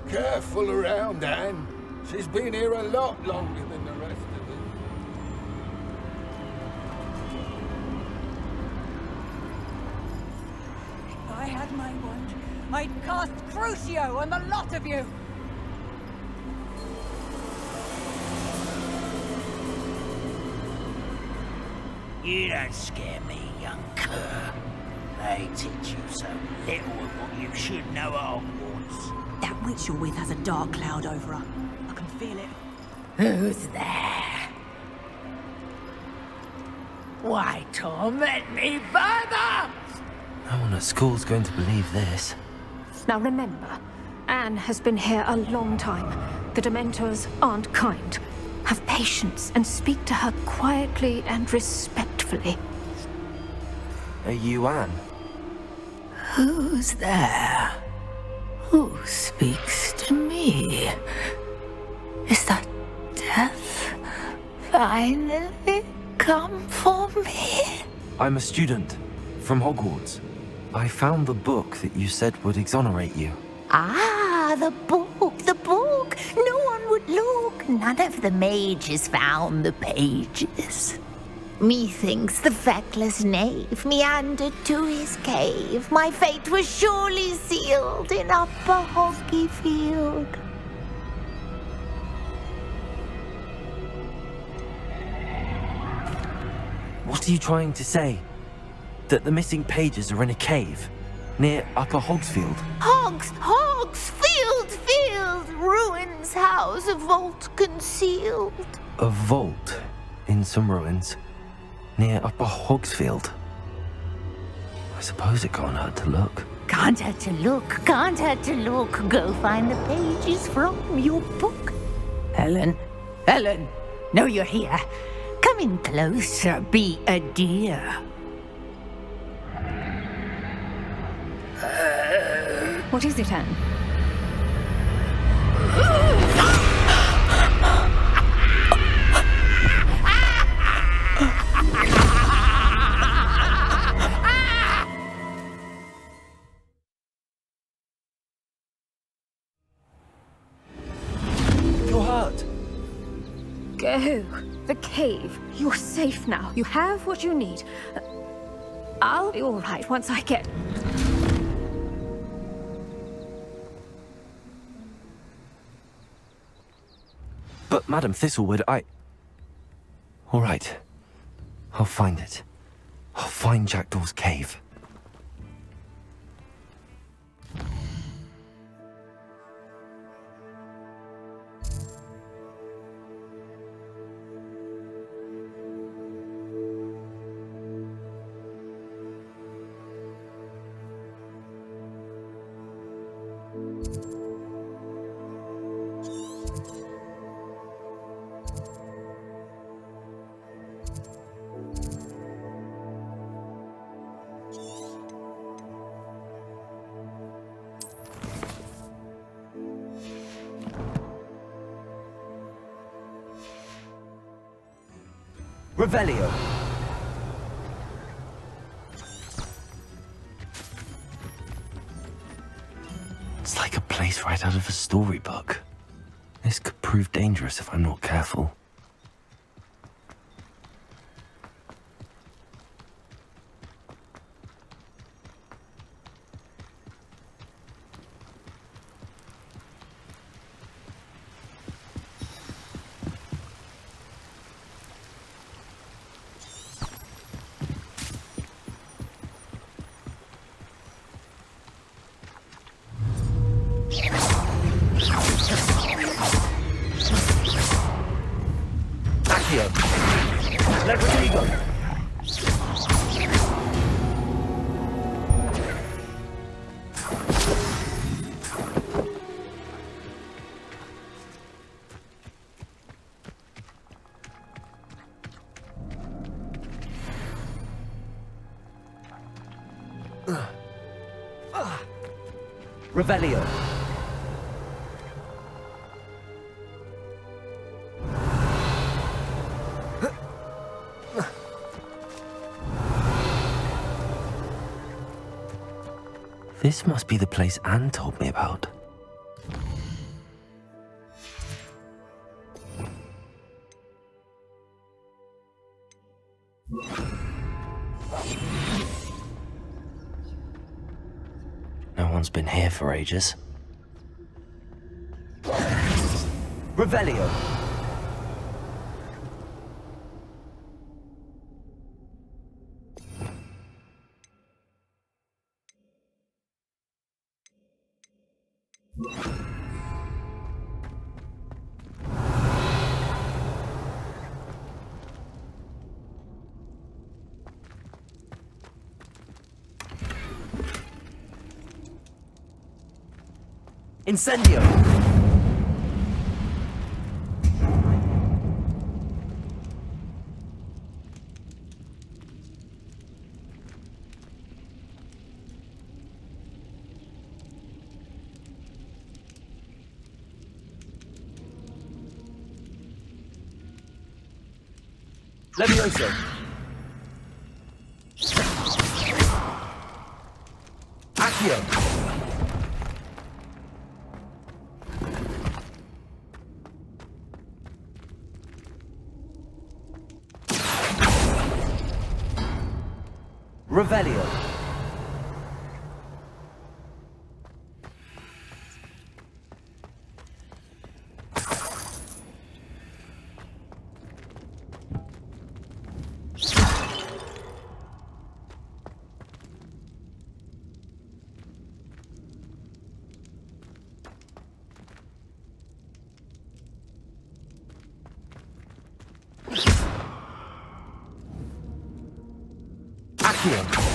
[SPEAKER 12] Careful around, Anne. She's been here a lot longer than the rest of them.
[SPEAKER 5] If I had my wand, I'd cast Crucio on the lot of you!
[SPEAKER 6] You don't scare me, young cur. They teach you so little of what you should know at Hogwarts.
[SPEAKER 10] That witch you're with has a dark cloud over her. I can feel it.
[SPEAKER 6] Who's there? Why torment me further?
[SPEAKER 1] No one at school's going to believe this.
[SPEAKER 9] Now remember, Anne has been here a long time. The Dementors aren't kind. Have patience and speak to her quietly and respectfully.
[SPEAKER 1] Are you Anne?
[SPEAKER 6] Who's there? Who speaks to me? Is that death finally come for me?
[SPEAKER 1] I'm a student from Hogwarts. I found the book that you said would exonerate you.
[SPEAKER 13] Ah, the book, the book. No one would look. None of the mages found the pages. Methinks the feckless knave meandered to his cave. My fate was surely sealed in Upper Hoggyfield.
[SPEAKER 1] What are you trying to say? That the missing pages are in a cave near Upper Hogsfield?
[SPEAKER 13] Field, ruins house, a vault concealed.
[SPEAKER 1] A vault in some ruins near Upper Hogsfield. I suppose it can't hurt to look.
[SPEAKER 13] Can't hurt to look. Go find the pages from your book. Helen, know you're here. Come in closer, be a dear.
[SPEAKER 9] What is it, Anne?
[SPEAKER 1] You're hurt.
[SPEAKER 9] Go. The cave. You're safe now. You have what you need. I'll be all right once I get...
[SPEAKER 1] But, Madam Thistlewood, All right. I'll find it. I'll find Jackdaw's cave. Revelio. It's like a place right out of a storybook. This could prove dangerous if I'm not careful.
[SPEAKER 3] Revelio.
[SPEAKER 1] This must be the place Anne told me about. No one's been here for ages.
[SPEAKER 3] Revelio. Incendio. Levioso. Accio. Revelio. Accio.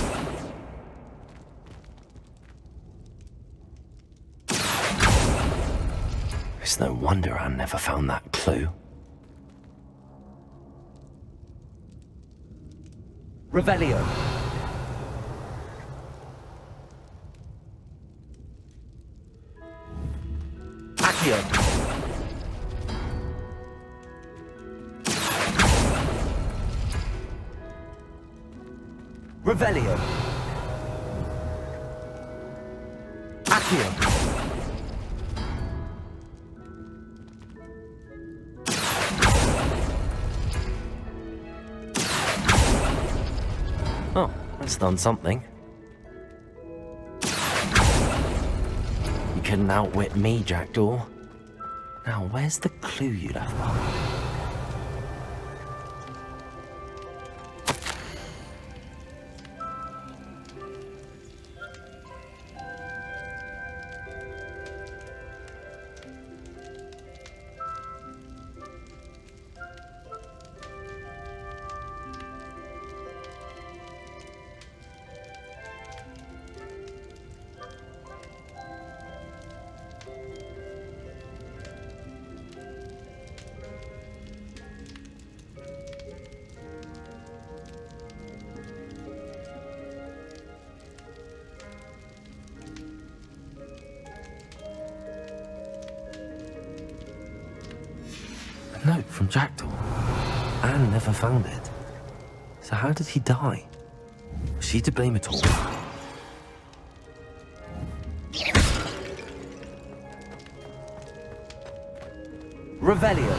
[SPEAKER 1] It's no wonder Anne never found that clue.
[SPEAKER 3] Revelio. Accio. Revelio. Accio.
[SPEAKER 1] Oh, that's done something. You couldn't outwit me, Jackdaw. Now, where's the clue you left behind? A note from Jackdaw. Anne never found it. So how did he die? Was she to blame at all?
[SPEAKER 3] Revelio.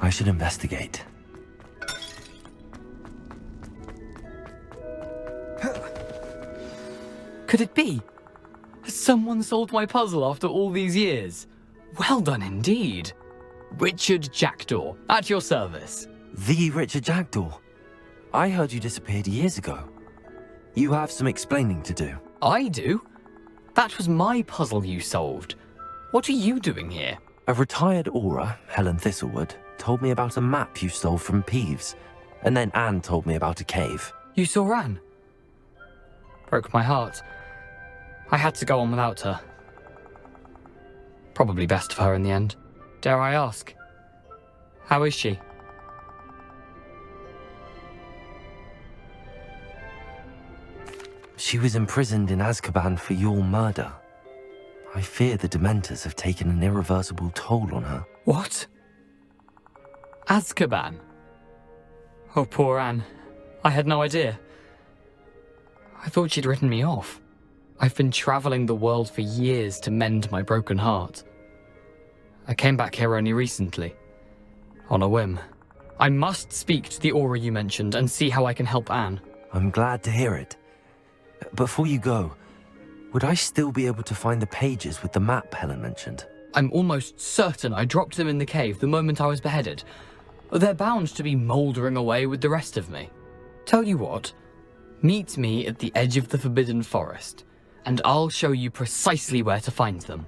[SPEAKER 1] I should investigate.
[SPEAKER 14] Could it be? Has someone solved my puzzle after all these years? Well done indeed. Richard Jackdaw, at your service.
[SPEAKER 1] The Richard Jackdaw. I heard you disappeared years ago. You have some explaining to do.
[SPEAKER 14] I do? That was my puzzle you solved. What are you doing here?
[SPEAKER 1] A retired aura, Helen Thistlewood, told me about a map you stole from Peeves, and then Anne told me about a cave.
[SPEAKER 14] You saw Anne? Broke my heart. I had to go on without her. Probably best of her in the end. Dare I ask? How is she?
[SPEAKER 1] She was imprisoned in Azkaban for your murder. I fear the Dementors have taken an irreversible toll on her.
[SPEAKER 14] What? Azkaban? Oh, poor Anne. I had no idea. I thought she'd written me off. I've been traveling the world for years to mend my broken heart. I came back here only recently, on a whim. I must speak to the aura you mentioned and see how I can help Anne.
[SPEAKER 1] I'm glad to hear it. Before you go, would I still be able to find the pages with the map Helen mentioned?
[SPEAKER 14] I'm almost certain I dropped them in the cave the moment I was beheaded. They're bound to be mouldering away with the rest of me. Tell you what, meet me at the edge of the Forbidden Forest, and I'll show you precisely where to find them.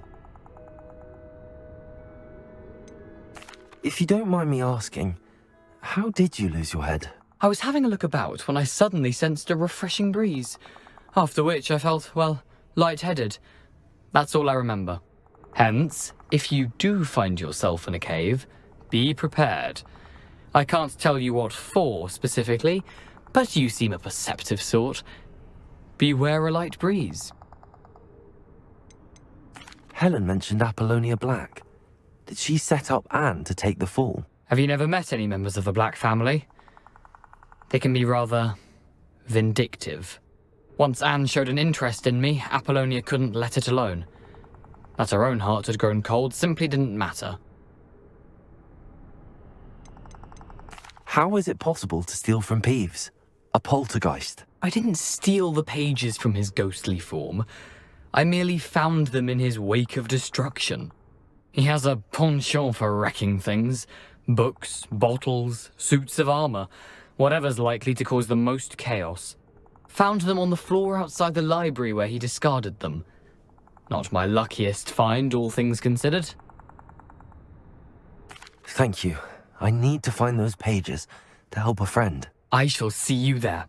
[SPEAKER 1] If you don't mind me asking, how did you lose your head?
[SPEAKER 14] I was having a look about when I suddenly sensed a refreshing breeze, after which I felt, well, lightheaded. That's all I remember. Hence, if you do find yourself in a cave, be prepared. I can't tell you what for specifically, but you seem a perceptive sort. Beware a light breeze.
[SPEAKER 1] Helen mentioned Apollonia Black. Did she set up Anne to take the fall?
[SPEAKER 14] Have you never met any members of the Black family? They can be rather vindictive. Once Anne showed an interest in me, Apollonia couldn't let it alone. That her own heart had grown cold simply didn't matter.
[SPEAKER 1] How is it possible to steal from Peeves? A poltergeist?
[SPEAKER 14] I didn't steal the pages from his ghostly form. I merely found them in his wake of destruction. He has a penchant for wrecking things. Books, bottles, suits of armor, whatever's likely to cause the most chaos. Found them on the floor outside the library where he discarded them. Not my luckiest find, all things considered.
[SPEAKER 1] Thank you. I need to find those pages to help a friend.
[SPEAKER 14] I shall see you there.